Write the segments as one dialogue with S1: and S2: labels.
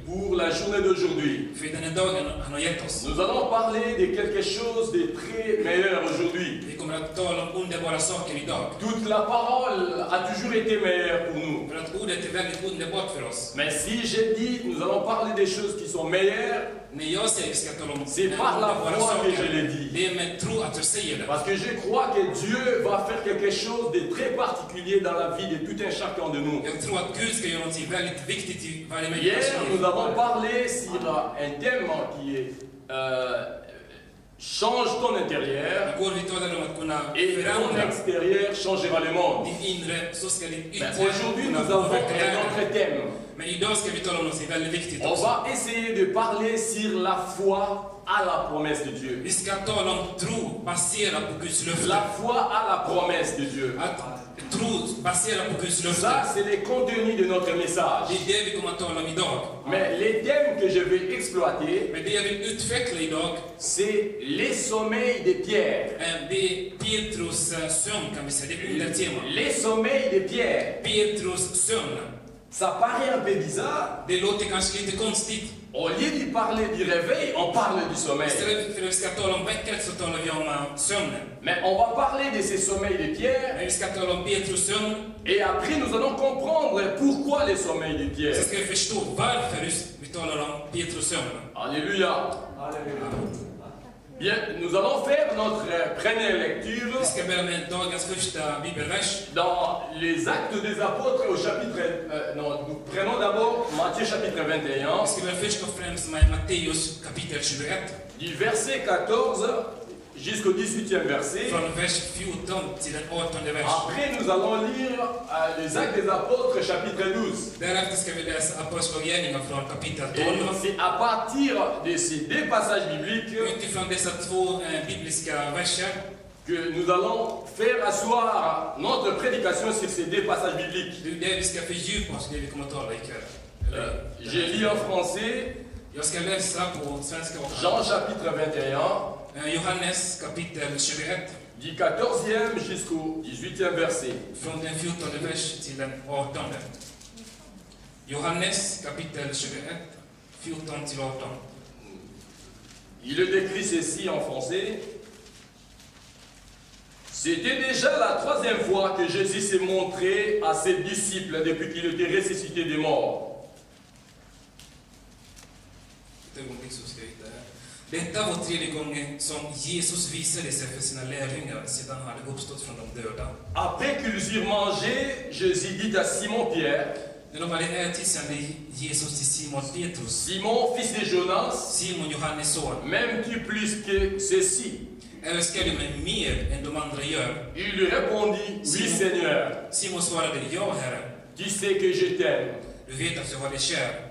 S1: pour la journée d'aujourd'hui. Nous allons parler de quelque chose de très meilleur aujourd'hui. Toute la parole a toujours été meilleure pour nous. Mais si j'ai dit nous allons parler des choses qui sont meilleures, c'est par la foi que je l'ai dit. Parce que je crois que Dieu va faire quelque chose de très particulier dans la vie de tout un chacun de nous. Hier, nous avons parlé sur un thème qui est change ton intérieur et ton extérieur changera le monde. Mais aujourd'hui, nous avons un autre thème. On va essayer de parler sur la foi à la promesse de Dieu. La foi à la promesse de Dieu. Ça, c'est le contenu de notre message. Mais les thèmes que je vais exploiter, c'est les sommeils de Pierre. Les sommeils de Pierre. Ça paraît un peu bizarre. Au lieu de parler du réveil, on parle du sommeil. Mais on va parler de ces sommeils de Pierre. Et après, nous allons comprendre pourquoi les sommeils de Pierre. Alléluia. Bien, nous allons faire notre première lecture dans les Actes des Apôtres au chapitre... nous prenons d'abord Matthieu chapitre 21, du verset 14 jusqu'au 18e verset. Après, nous allons lire les Actes des Apôtres, chapitre 12. Et c'est à partir de ces deux passages bibliques que nous allons faire asseoir notre prédication sur ces deux passages bibliques. Je lis en français Jean chapitre 21.
S2: Johannes kapitel 21.
S1: Du 14e jusqu'au 18e verset.
S2: Från den 14 vers till den 18. Johannes kapitel 21, 14 till 18.
S1: Il le décrit ceci en français. C'était déjà la troisième fois que Jésus s'est montré à ses disciples depuis qu'il était ressuscité des morts.
S2: Detta var tredje gången som Jesus visade sig för sina lärjungar sedan han hade uppstått från de döda.
S1: Après qu'ils eurent mangé, Jésus dit à Simon Pierre,
S2: När de hade ätit sände Jesus till Simon Petrus.
S1: Simon, fils de Jonas,
S2: Simon, Johannes son.
S1: m'aimes-tu plus que ceci?
S2: Älskar du mig mer än de andra gör?
S1: Il lui répondit, oui Seigneur,
S2: Simon svarade, ja Herre.
S1: tu sais que je t'aime.
S2: Du vet att jag har dig kär.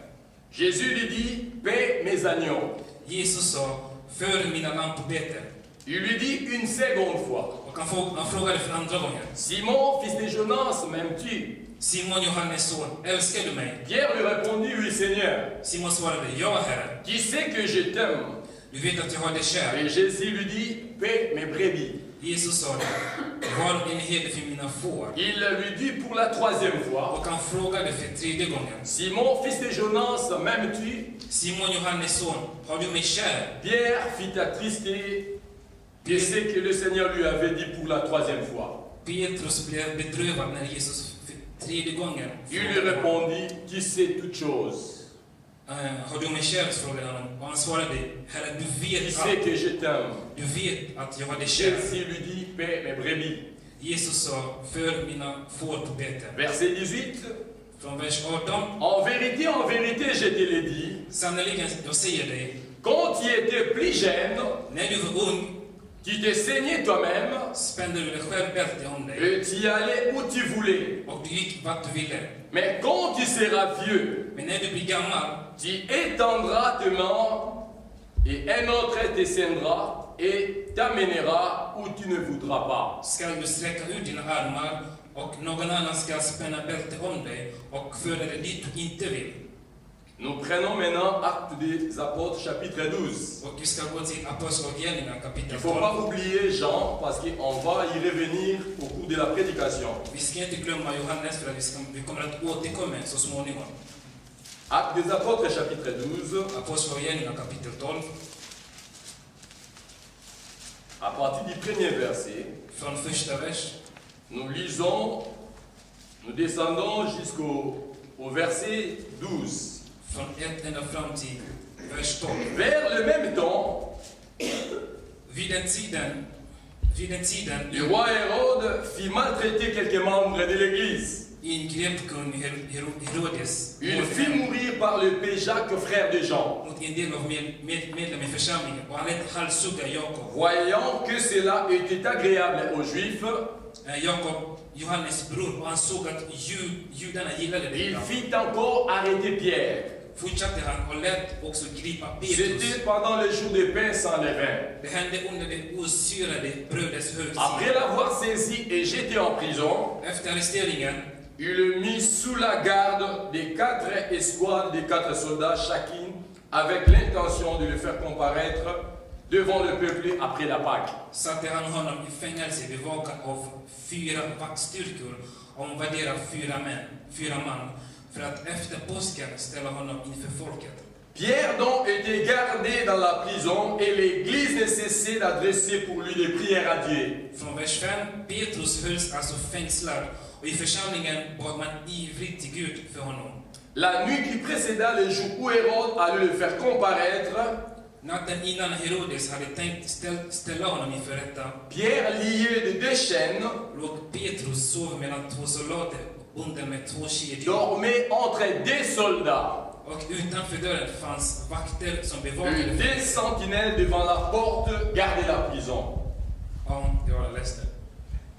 S1: Jésus lui dit, paie mes agneaux.
S2: Jesus sa, för mina lampbeten.
S1: Il lui dit une seconde fois,
S2: Och han frågade för andra gången.
S1: Simon, fils de Jonas, m'aimes-tu?
S2: Simon, Johannes son, älskar du mig?
S1: Pierre lui répondit, oui Seigneur,
S2: Simon svarade, ja Herre.
S1: tu sais que je t'aime.
S2: Du vet att jag har dig kär.
S1: Et Jésus lui dit, paie mes brebis.
S2: Jesus sa, var en herde för mina får.
S1: Il lui dit pour la troisième fois,
S2: Och han frågade för tredje gången.
S1: Simon, fils de Jonas, m'aimes-tu?
S2: Simon, Johannes son, har du mig kär?
S1: Pierre fit attrister de ce que le Seigneur lui avait dit pour la troisième fois.
S2: Petrus blev bedrövad när Jesus för tredje gången
S1: Il lui répondit, tu sais toutes choses.
S2: har du mig kär? Frågade han. Och han svarade, Herre, du
S1: Tu
S2: vet
S1: sais que je t'aime.
S2: Du vet att jag har dig kär.
S1: Jésus lui dit, paie mes brebis.
S2: Jesus sa, för mina får på beten.
S1: Verset 18.
S2: Från vers 18.
S1: En vérité, je te l'ai dit.
S2: Sannerligen, jag säger dig,
S1: Quand tu étais plus jeune,
S2: när du var ung,
S1: tu te saignais toi-même
S2: spände du dig själv bälte om dig.
S1: et tu allais où tu voulais.
S2: Och du gick vart du ville.
S1: Mais quand tu seras vieux,
S2: Men när du blir gammal,
S1: tu étendras tes mains et un autre te tiendra et t'amènera où tu ne voudras pas.
S2: ska du sträcka ut dina armar och någon annan ska spänna bälte om dig och föra dig dit du inte vill.
S1: Nous prenons maintenant Actes des Apôtres, chapitre 12.
S2: Och vi ska gå till Apostlagärningarna
S1: Il
S2: kapitel
S1: ne faut pas
S2: 12.
S1: oublier Jean parce qu'on va y revenir au cours de la prédication.
S2: Vi ska inte glömma Johannes för att vi kommer att återkomma så småningom.
S1: Actes des Apôtres, chapitre 12.
S2: Apostlagärningarna kapitel 12.
S1: À partir du premier verset,
S2: Från första vers.
S1: nous lisons, nous descendons au verset 12.
S2: Från 1 ända fram till vers 12.
S1: Vers le même temps,
S2: Vid den tiden
S1: le roi Hérode fit maltraiter quelques membres de l'Église.
S2: ingrep kung Herodes
S1: Il fit mourir par le paix Jacques, frère de Jean.
S2: mot en del av medlemmar i församlingen och han lät halshugga Jakob.
S1: Voyant que cela était agréable aux Juifs,
S2: Jakob, Johannes bror, och han såg att judarna gillade
S1: il
S2: detta.
S1: fit encore arrêter Pierre.
S2: Fortsatte han och lät också gripa Petrus.
S1: C'était pendant le jour de pain sans levain.
S2: Det hände under det osyrade brödets högtid.
S1: Après l'avoir saisi et jeté en prison,
S2: Efter arresteringen
S1: il le mit sous la garde des 4 escouades des 4 soldats chacune, avec l'intention de le faire comparaître devant le peuple après la Pâque.
S2: satte han honom i fängelse bevakad av 4 vaktstyrkor och värderar 4 man för att efter påsken ställa honom inför folket.
S1: Pierre donc était gardé dans la prison et l'Église ne cessait d'adresser pour lui des prières à Dieu.
S2: Från vers 5, Petrus hölls alltså fängslad och i församlingen bad man ivrigt till Gud för honom.
S1: La nuit qui précéda le jour où Hérode allait le faire comparaître,
S2: Natten innan Herodes hade tänkt ställa honom inför rätta,
S1: Pierre, lié de 2 chaînes,
S2: låg Petrus sov mellan 2 soldater bunden med 2 kedjor.
S1: dormait entre 2 soldats.
S2: Och utanför dörren fanns vakter som bevakade
S1: Et 2
S2: fängelset.
S1: sentinelles devant la porte gardaient la prison.
S2: Ja, jag läste.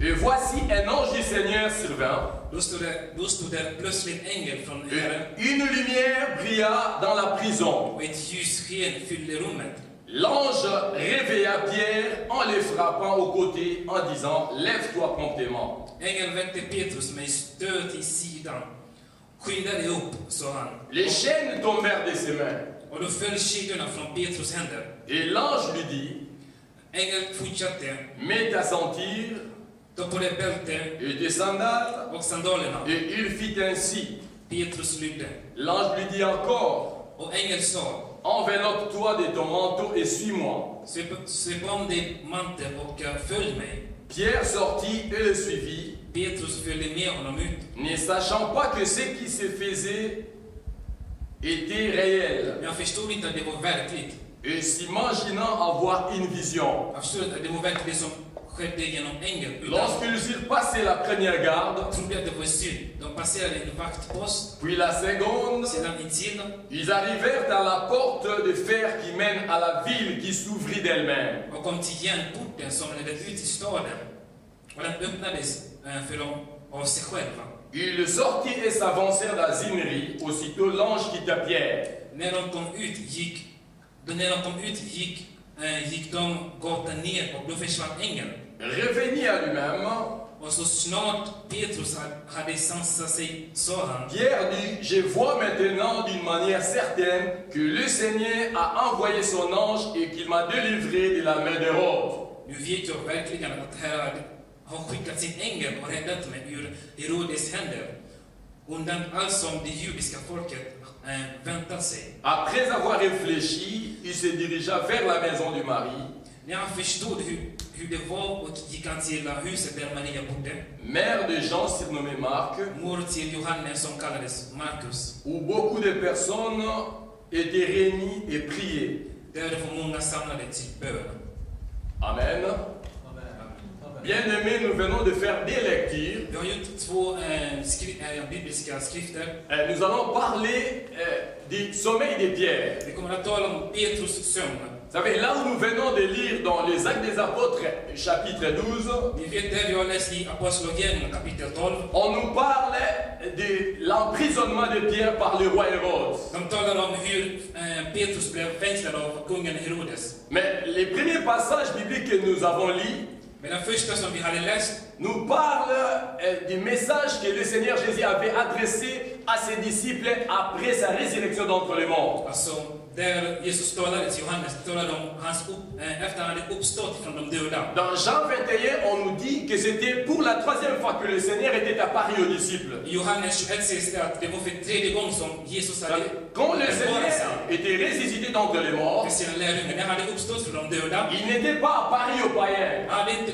S1: Et voici un ange du Seigneur survint.
S2: Då stod det plötsligt ängel från Herren
S1: Une lumière brilla dans la prison.
S2: och ett ljussken fyllde rummet.
S1: L'ange réveilla Pierre en le frappant au côté en disant « Lève-toi promptement ».
S2: Ängeln väckte Petrus med stöt i sidan. Skynda dig upp, sa han.
S1: Les chaînes tombèrent de ses mains.
S2: Och då föll kedjorna från Petrus händer.
S1: Et l'ange lui dit
S2: Ängeln fortsatte.
S1: « Mets ta ceinture
S2: Ta på dig bälte
S1: et tes sandales.
S2: och sandalerna. »
S1: Et il fit ainsi.
S2: Petrus lydde.
S1: L'ange lui dit encore
S2: Och ängeln sa,
S1: « Enveloppe-toi de ton manteau et suis-moi ».
S2: svep om dig mantel och följ mig.
S1: Pierre sortit et le suivit,
S2: Petrus följde med honom ut.
S1: ne sachant pas que ce qui se faisait était réel,
S2: Men jag förstod inte att det var verkligt.
S1: et s'imaginant avoir une vision.
S2: Jag förstod att det var verkligt det som skedde genom ängeln.
S1: Lorsqu'ils eurent passé la première garde,
S2: Jag trodde att det var synd. De passerade en vaktpost.
S1: puis la seconde,
S2: Sedan intill
S1: ils arrivèrent à la porte de fer qui mène à la ville qui s'ouvrit d'elle-même.
S2: och kom till järnporten som ledde ut till staden. Och den öppnades för dem av sig själva.
S1: Ils sortirent et s'avancèrent d'Azinerie. Aussitôt l'ange quitta Pierre.
S2: När de kom ut gick de gatan ner och då försvann ängeln.
S1: Revenu à lui-même,
S2: Och så snart Petrus hade sansat sig sa han:
S1: Pierre dit, je vois maintenant d'une manière certaine que le Seigneur a envoyé son ange et qu'il m'a délivré de la main d'Hérode.
S2: Nu vet jag verkligen att Herren har skickat sin ängel och räddat mig ur Herodes händer. Undan allt som det judiska folket väntat sig.
S1: Après avoir réfléchi, il se dirigea vers la maison du mari.
S2: När han förstod hur det var och gick han till huset där Maria bodde.
S1: Mère de Jean surnommé Marc,
S2: Mor till Johannes som kallades Markus.
S1: où beaucoup de personnes étaient réunies et priaient.
S2: Där var många samlade till bön.
S1: Amen. Bien-aimés, nous venons de faire des lectures.
S2: Vi har gjort 2 bibliska skrifter.
S1: Nous allons parler du sommeil de Pierre.
S2: Vi kommer att tala om Petrus sömn.
S1: Vous savez, là où nous venons de lire dans les Actes des Apôtres, chapitre 12,
S2: Vi vet där vi har läst i Apostlagärningarna kapitel 12.
S1: on nous parle de l'emprisonnement de Pierre par le roi Hérode.
S2: De talar om hur Petrus blev fängslad av kungen Herodes.
S1: Mais les premiers passages bibliques que nous avons lus
S2: Men den första som vi hade läst
S1: nous parlent du message que le Seigneur Jésus avait adressé à ses disciples après sa résurrection d'entre les morts.
S2: Alltså, där Jesus talade till Johannes, talade om efter han hade uppstått från de döda.
S1: Dans Jean 21, on nous dit que c'était pour la troisième fois que le Seigneur était apparu aux disciples.
S2: I Johannes 21 sägs det att det var för tredje gången som Jesus hade
S1: Quand le Seigneur était ressuscité d'entre les morts,
S2: för sina lärjungar. När han hade uppstått från de döda,
S1: il n'était pas apparu aux païens.
S2: han hade inte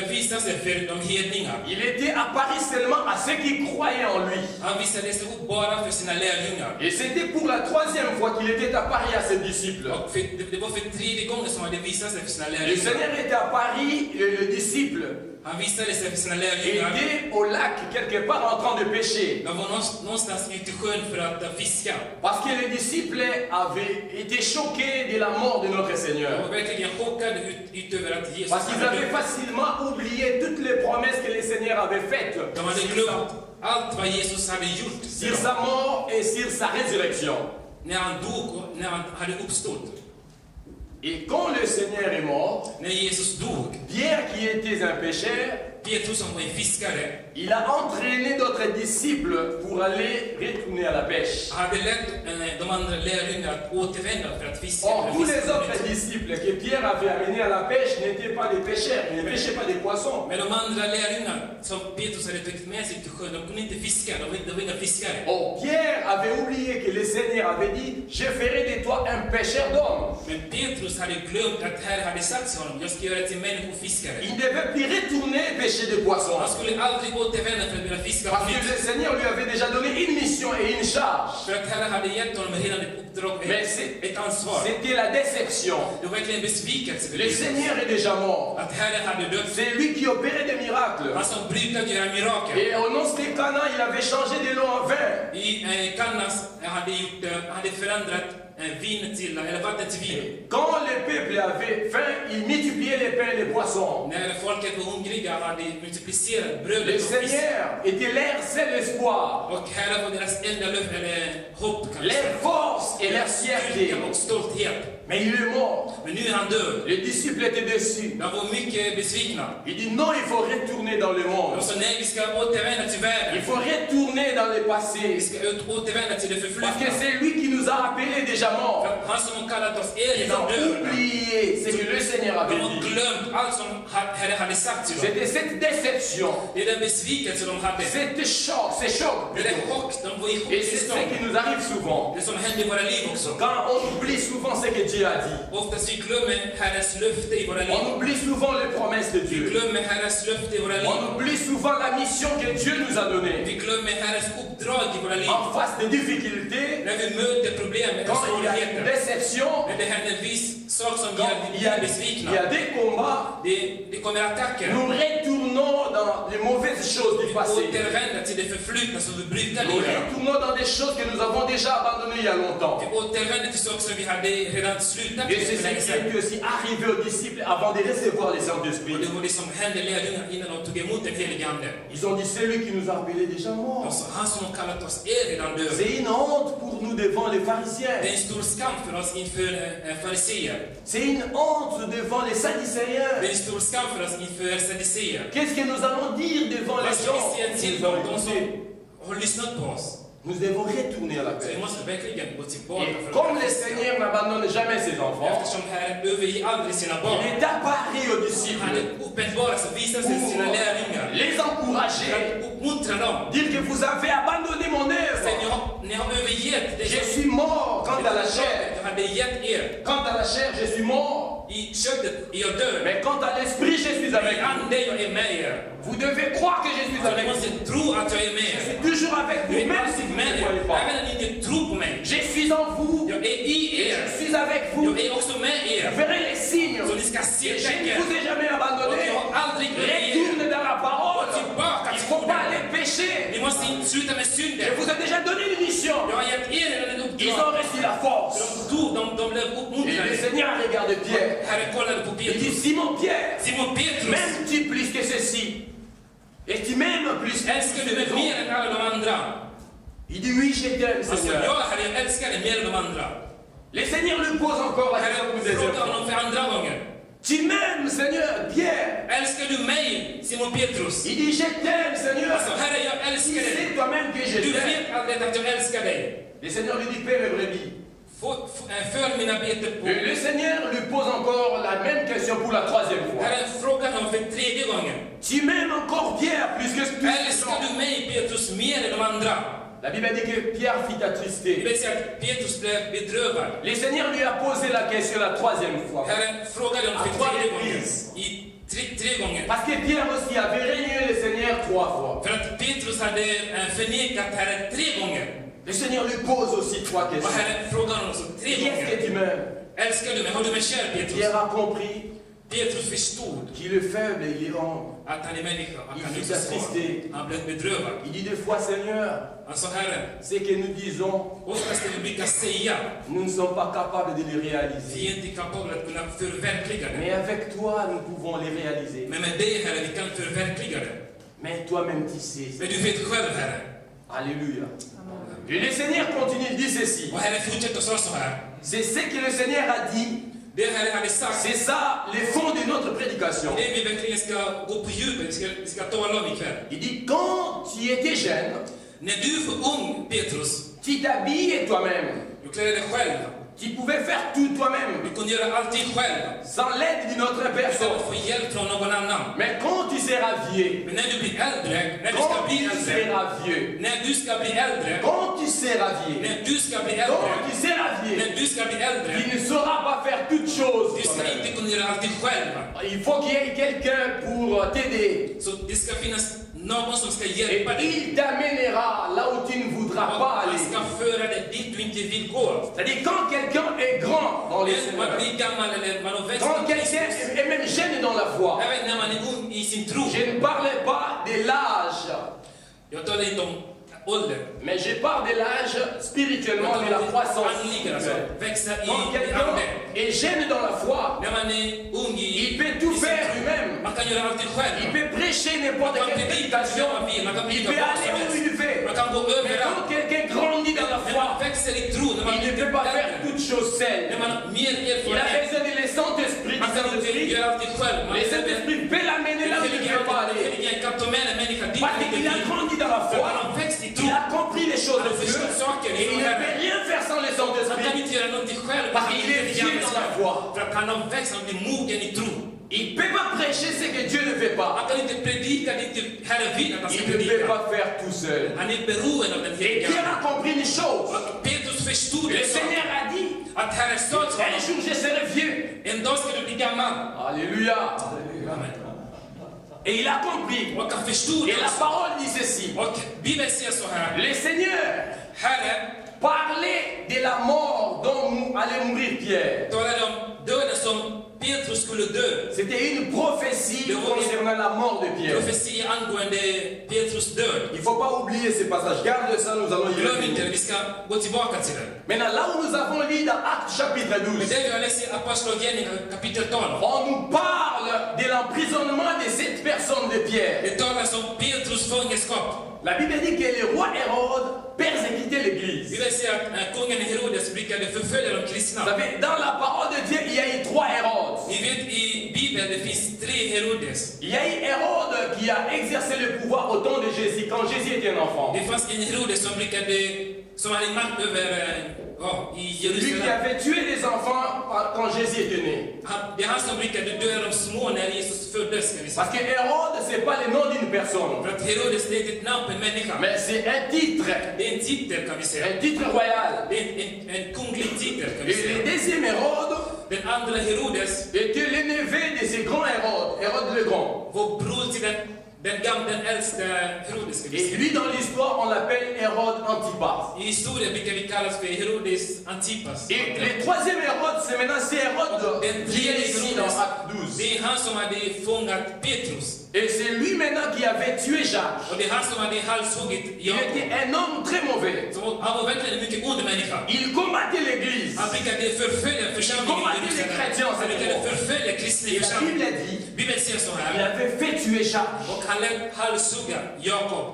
S2: visat sig för de hedningar.
S1: Il était apparu seulement à ceux qui croyaient en lui.
S2: Han visade sig upp bara för sina lärjungar.
S1: Et c'était pour la troisième fois qu'il était apparu à ses disciples.
S2: Och det var för tredje gången som han hade visat sig för sina
S1: Le
S2: lärjungar.
S1: Seigneur était apparu, le disciple
S2: Han visade sig för sina lärjungar.
S1: était au lac quelque part en train de pêcher.
S2: De var någonstans ute i sjön för att fiska.
S1: Parce que les disciples avaient été choqués de la mort de notre
S2: De
S1: Seigneur.
S2: var verkligen chockade utöver att Jesus
S1: Parce qu'ils avaient facilement oublié toutes les promesses que le Seigneur avait faites
S2: De hade glömt allt vad Jesus hade gjort
S1: sur sa mort et sur sa résurrection.
S2: när han dog och när han hade uppstått.
S1: Et quand le Seigneur est mort,
S2: När Jesus dog,
S1: Pierre qui était un pécheur,
S2: Petrus som var en fiskare,
S1: il a entraîné d'autres disciples pour aller retourner à la pêche.
S2: hade lett de andra lärjungarna att återvända för att fiska.
S1: Or, tous les autres disciples que Pierre avait amenés à la pêche n'étaient pas des pêcheurs, ils ne pêchaient pas des poissons.
S2: Men de andra lärjungarna som Petrus hade tagit med sig till sjön, de kunde inte fiska, de var inga fiskare.
S1: Or, Pierre avait oublié que le Seigneur avait dit, je ferai de toi un pêcheur d'hommes.
S2: Men Petrus hade glömt att Herren hade sagt till honom, jag ska göra till människofiskare.
S1: Il ne devait plus retourner pêcher des poissons.
S2: Han skulle aldrig återvända för att börja fiska på
S1: Parce que
S2: nytt.
S1: le Seigneur lui avait déjà donné une mission et une charge.
S2: För att Herren hade gett honom redan ett uppdrag,
S1: Men
S2: ett ansvar.
S1: c'était la déception.
S2: Det var verkligen besvikelse för
S1: Le
S2: Jesus.
S1: Seigneur est déjà mort.
S2: Att Herren hade dött.
S1: C'est lui qui opérait des miracles.
S2: Han som brukade göra mirakel.
S1: Et au nom de Cana, il avait changé de l'eau en vin.
S2: I Kannas hade förändrat vin till, eller vatten till vin.
S1: Quand le peuple avait faim, il multipliait les pains et les poissons.
S2: När folket var hungriga hade multiplicerat
S1: Le
S2: brödet och fisk.
S1: Seigneur était leur seul espoir,
S2: Och Herren var deras enda löfte, eller hopp kanske.
S1: leur force et leur fierté.
S2: Styrka och stolthet.
S1: Mais il est mort.
S2: Men nu är han död.
S1: Les disciples étaient déçus.
S2: De var mycket besvikna.
S1: Il dit non, il faut retourner dans le monde.
S2: De sa nej, vi ska återvända till
S1: Il
S2: världen.
S1: faut retourner dans le
S2: Vi
S1: passé.
S2: ska återvända till det
S1: Parce que
S2: förflutna.
S1: c'est lui qui nous a appelés déjà morts.
S2: Han som har kallat oss
S1: Ils
S2: redan
S1: ont
S2: döda.
S1: oublié ce que le Seigneur
S2: De
S1: avait
S2: har
S1: dit.
S2: glömt allt som Herren hade sagt till dem.
S1: C'était cette déception,
S2: Det är den besvikelse de hade.
S1: c'était choc, c'est choc.
S2: Det är chock, de var i
S1: Et c'est ce
S2: chocktillstånd.
S1: qui nous arrive souvent.
S2: Det som händer i våra liv också.
S1: Quand on oublie souvent ce que Dieu a dit.
S2: Oftast vi glömmer Herrens löfte i våra liv.
S1: On oublie souvent les promesses de
S2: Vi
S1: Dieu.
S2: glömmer Herrens löfte i våra liv.
S1: On oublie souvent la mission que Dieu nous a donnée.
S2: Vi glömmer Herrens uppdrag i våra liv.
S1: En face des difficultés,
S2: När vi möter problem med
S1: quand il y a une
S2: svårigheter.
S1: déception,
S2: När det händer en viss sak som
S1: quand
S2: gör att vi
S1: il y a
S2: blir besvikna.
S1: des combats,
S2: Det kommer attacker.
S1: nous retournons dans les mauvaises choses du
S2: Vi
S1: passé.
S2: återvänder till det förflutna som vi brukar
S1: Nous
S2: leva.
S1: retournons dans des choses que nous avons déjà abandonnées il y a longtemps.
S2: Vi återvänder till saker som vi hade redan slutat
S1: Et
S2: med
S1: c'est
S2: för
S1: ce
S2: länge
S1: qui
S2: sedan.
S1: est aussi arrivé aux disciples avant de recevoir les
S2: Och
S1: Saint-Esprit.
S2: det var det som hände lärjungarna innan de tog emot den helige Ande.
S1: Ils ont dit, c'est lui qui nous a appelés déjà morts.
S2: De sa, han som har kallat oss redan döda.
S1: C'est une honte pour nous devant les
S2: Det
S1: pharisiens.
S2: är en stor skam för oss inför fariséer.
S1: C'est une honte devant les
S2: Det
S1: Sadducéens.
S2: är en stor skam för oss inför saduceer.
S1: Qu'est-ce que nous allons dire devant
S2: Vad
S1: les
S2: ska vi
S1: gens
S2: säga
S1: qui
S2: till
S1: nous ont
S2: de som
S1: écoutés?
S2: har lyssnat på oss?
S1: Nous devons retourner à la
S2: Så vi
S1: paix.
S2: måste verkligen gå tillbaka
S1: Et
S2: för
S1: comme
S2: att
S1: le Seigneur n'abandonne jamais ses enfants,
S2: eftersom Herren överger aldrig sina barn.
S1: il est apparu aux
S2: Han
S1: disciples
S2: är uppenbara så visar sig sina
S1: pour
S2: lärjungar.
S1: les
S2: För
S1: encourager,
S2: att uppmuntra dem.
S1: dire que vous avez abandonné mon
S2: Säg,
S1: œuvre.
S2: ni har övergett det
S1: Je suis mort quant à la chair.
S2: jag hade gett er.
S1: Quant à la chair, je suis mort.
S2: I köttet är jag död.
S1: Mais quant à l'esprit, je suis avec
S2: I
S1: vous.
S2: ande jag är med er.
S1: Vous devez croire que je suis
S2: Så ni
S1: avec vous.
S2: måste tro att jag är med
S1: Je
S2: er.
S1: suis toujours avec
S2: Jag
S1: vous,
S2: är
S1: même si
S2: alltid
S1: vous
S2: med
S1: ne
S2: er.
S1: croyez pas.
S2: Även när ni inte tror på mig.
S1: Je suis en vous.
S2: Jag är i
S1: Et
S2: er.
S1: je suis avec vous.
S2: Jag är också med
S1: Vous
S2: er.
S1: verrez les signes.
S2: Så ni ska se
S1: Je ne
S2: tecken.
S1: vous ai jamais
S2: Och
S1: abandonné.
S2: jag har aldrig övergett er.
S1: Retourne dans la parole.
S2: Tillbaka
S1: Il ne
S2: till
S1: faut pas
S2: orden.
S1: aller pécher.
S2: Ni måste inte sluta med
S1: Je
S2: synden.
S1: vous ai déjà donné une mission.
S2: Jag har gett er en
S1: Ils
S2: uppdrag.
S1: ont reçu la force.
S2: De blev
S1: Et le
S2: uppmuntrade.
S1: Seigneur regarde Pierre.
S2: Herren kollade på
S1: Il dit,
S2: Petrus.
S1: Simon Pierre,
S2: Simon Petrus,
S1: m'aimes-tu plus que ceci? Et tu m'aimes plus que
S2: älskar du mig
S1: les
S2: mer
S1: autres?
S2: än alla de andra?
S1: Il dit, oui, je t'aime,
S2: Alltså,
S1: Seigneur.
S2: ja, Herre, jag älskar dig mer än de andra.
S1: Le Seigneur lui pose encore la question
S2: Herren
S1: pour des
S2: frågar
S1: enfants.
S2: honom för andra gången.
S1: Tu m'aimes, Seigneur, Pierre.
S2: Älskar du mig, Simon Petrus?
S1: Il dit, je t'aime, Seigneur.
S2: Alltså, Herre, jag
S1: Tu
S2: älskar dig.
S1: sais toi-même que je
S2: Du
S1: t'aime.
S2: vet aldrig att jag älskar dig.
S1: Le Seigneur lui dit, Père et brebis.
S2: För mina bete på.
S1: Et le Seigneur lui pose encore la même question pour la troisième fois.
S2: Herren frågar honom för tredje gången.
S1: Tu m'aimes encore, Pierre, plus que tous les
S2: Älskar
S1: gens.
S2: du mig, Petrus, mer än de andra?
S1: La Bible dit que Pierre fit attrister.
S2: Det vill säga att Petrus blev bedrövad.
S1: Le Seigneur lui a posé la question la troisième fois.
S2: Herren frågade honom för tredje gången. I tre gånger.
S1: Parce que Pierre aussi avait renié le Seigneur 3 fois.
S2: För att Petrus hade förnekat Herren 3 gånger.
S1: Le Seigneur lui pose aussi 3
S2: Och
S1: questions.
S2: Herren frågar honom så 3
S1: Qui est-ce
S2: gånger.
S1: que tu m'aimes?
S2: Älskar du mig? Har du mig kär, Petrus?
S1: Pierre a compris
S2: Petrus förstod
S1: qu'il est faible et il est humble.
S2: att han är människa. Han
S1: Il
S2: kan
S1: fut
S2: inte svara.
S1: attristé.
S2: Han blev bedrövad.
S1: Il dit des fois, Seigneur,
S2: Han sa, Herren,
S1: ce que nous disons,
S2: oftast det vi brukar säga,
S1: nous ne sommes pas capables de les
S2: vi
S1: réaliser.
S2: är inte kapabla att kunna förverkliga det.
S1: Mais avec toi, nous pouvons les réaliser.
S2: Men med dig, Herre, vi kan förverkliga det.
S1: Mais toi-même, tu sais.
S2: Men du vet själv, Herre.
S1: Alléluia. Et le Seigneur continue, il dit ceci.
S2: Och Herren fortsätter att säga så här.
S1: C'est ce que le Seigneur a dit.
S2: Det Herren hade sagt,
S1: C'est ça, le fond de notre prédication.
S2: det vi verkligen ska gå på djupet, vi ska tala om ikväll.
S1: Il dit, quand tu étais jeune,
S2: När du var ung, Petrus,
S1: tu t'habillais toi-même.
S2: du klädde dig själv.
S1: Tu pouvais faire tout toi-même,
S2: Du kunde göra allting själv.
S1: sans l'aide d'une autre
S2: Utan
S1: personne.
S2: att få hjälp från någon annan.
S1: Mais quand tu seras vieux,
S2: Men när du blir äldre, när du ska
S1: quand
S2: bli
S1: tu
S2: äldre,
S1: seras vieux,
S2: när du ska bli äldre,
S1: quand tu seras vieux,
S2: när du ska bli
S1: quand
S2: äldre,
S1: tu seras
S2: när
S1: vieux,
S2: du ska bli äldre,
S1: tu ne sauras pas faire toutes choses
S2: du ska
S1: toi-même.
S2: inte kunna göra allting själv.
S1: Il faut qu'il y ait quelqu'un pour t'aider.
S2: Så det ska finnas någon som ska
S1: Et
S2: hjälpa dig.
S1: il t'amènera là où tu ne voudras pas
S2: Han
S1: aller.
S2: ska föra dig dit du inte vill gå.
S1: C'est-à-dire quand quelqu'un est grand dans les
S2: När man
S1: Seigneur,
S2: blir gammal eller man har växt
S1: quand
S2: upp,
S1: quelqu'un est même jeune dans la foi,
S2: även när man är ung i sin tro.
S1: je ne parle pas de l'âge,
S2: Jag talar inte om ålder.
S1: mais je parle de l'âge spirituellement, de la croissance.
S2: Andligen, alltså. Växa
S1: Quand
S2: i
S1: quelqu'un
S2: anden.
S1: est jeune dans la foi,
S2: När man är ung
S1: il peut tout faire lui-même.
S2: man kan göra allting själv.
S1: Il peut prêcher n'importe
S2: Man kan
S1: quelle
S2: predika hur
S1: prédication.
S2: man vill, man kan
S1: Il
S2: predika
S1: peut
S2: vad
S1: aller
S2: som
S1: où
S2: helst.
S1: il veut.
S2: Man kan gå
S1: Mais
S2: överallt.
S1: quand quelqu'un grandit dans la
S2: När
S1: foi,
S2: man växer i tro, när man
S1: il ne
S2: blir
S1: peut pas faire
S2: äldre,
S1: toutes choses seul.
S2: när man har mer
S1: Il a
S2: erfarenhet,
S1: besoin de le Saint-Esprit. Du
S2: man kan inte
S1: Saint-Esprit.
S2: göra allting själv. Man
S1: Le Saint-Esprit peut l'amener là où il ne veut pas aller.
S2: Helige kan ta med en människa dit
S1: Parce
S2: han inte
S1: qu'il a
S2: vill.
S1: grandi dans la
S2: För
S1: foi.
S2: han har växt i tro.
S1: Il a compris les choses de Dieu. Et il ne peut rien faire sans le
S2: Han kan
S1: Saint-Esprit.
S2: inte göra någonting själv.
S1: Parce qu'il est vieux dans la foi.
S2: För att han har växt, han blir mogen i tro.
S1: Il ne peut pas prêcher ce que Dieu ne fait pas.
S2: Han kan inte predika det inte Herren vill att han ska
S1: Il ne peut
S2: predika.
S1: pas faire tout seul.
S2: Han är beroende av den
S1: Et
S2: helige
S1: Pierre
S2: Ande.
S1: a compris une chose.
S2: Och Petrus förstod
S1: Le
S2: det.
S1: Seigneur a dit,
S2: Att Herren sa till
S1: un
S2: honom,
S1: jour je serai vieux.
S2: en dag ska du bli gammal.
S1: Alléluia.
S2: Amen.
S1: Et il a compris.
S2: Och han förstod
S1: Et la
S2: det.
S1: parole dit ceci.
S2: Och Bibeln säger så här.
S1: Le Seigneur
S2: Herren
S1: parlait de la mort dont allait mourir Pierre.
S2: talade om döden som Petrus skulle dö.
S1: C'était une prophétie concernant la mort de Pierre.
S2: Profetia angående Petrus död.
S1: Il ne faut pas oublier ces passages. Garde ça, nous allons y
S2: Glöm inte,
S1: revenir.
S2: vi ska gå tillbaka till det.
S1: Maintenant, là où nous avons lu dans Actes chapitre
S2: Men
S1: 12,
S2: det vi har läst i Apostlagärningarna kapitel 12.
S1: on nous parle de l'emprisonnement de cette personne de Pierre.
S2: Det talas om Petrus fångenskap.
S1: La Bible dit que le roi Hérode persécutait l'église.
S2: Vi vill säga att kungen Herodes brukade förfölja de
S1: Vous
S2: kristna.
S1: savez, dans la parole de Dieu, il y a eu 3 Hérodes.
S2: Ni vet i Bibeln det finns 3 Herodes.
S1: Il y a eu Hérode qui a exercé le pouvoir au temps de Jésus, quand Jésus était un enfant.
S2: Det fanns en Herodes som hade makt över i
S1: Lui qui
S2: Jerusalem.
S1: avait tué les enfants quand Jésus était né.
S2: Det är han som brukade döda de små när Jesus föddes, ska vi säga.
S1: Parce que Hérode, ce n'est pas le nom d'une personne,
S2: För att Herodes det är ett namn på en människa.
S1: mais c'est un titre.
S2: Det är en titel kan vi säga.
S1: Un titre royal.
S2: Det är en kunglig titel kan vi
S1: Et le
S2: säga.
S1: deuxième Hérode
S2: Den andra Herodes
S1: était le neveu de ce grand Hérode, Hérode le Grand.
S2: var bror till den äldste Herodes, ska vi
S1: Et
S2: säga.
S1: lui, dans l'histoire, on l'appelle Hérode Antipas.
S2: I historien brukar vi kallas för Herodes Antipas.
S1: Et le troisième Hérode, c'est maintenant c'est Hérode qui est ici dans Acte 12.
S2: Det är han som hade fångat Petrus.
S1: Et c'est lui maintenant qui avait tué Jacques.
S2: Och det är han som hade halshuggit
S1: Il
S2: Jakob.
S1: était un homme très mauvais.
S2: Han var verkligen en mycket ond människa.
S1: Il combattait l'église.
S2: Han brukade förfölja församlingen i Jerusalem. Han brukade förfölja kristna i
S1: Et la
S2: församlingen.
S1: Bible dit,
S2: Bibeln säger så
S1: il
S2: här.
S1: avait fait tuer Jacques.
S2: Och han lät halshugga Jakob.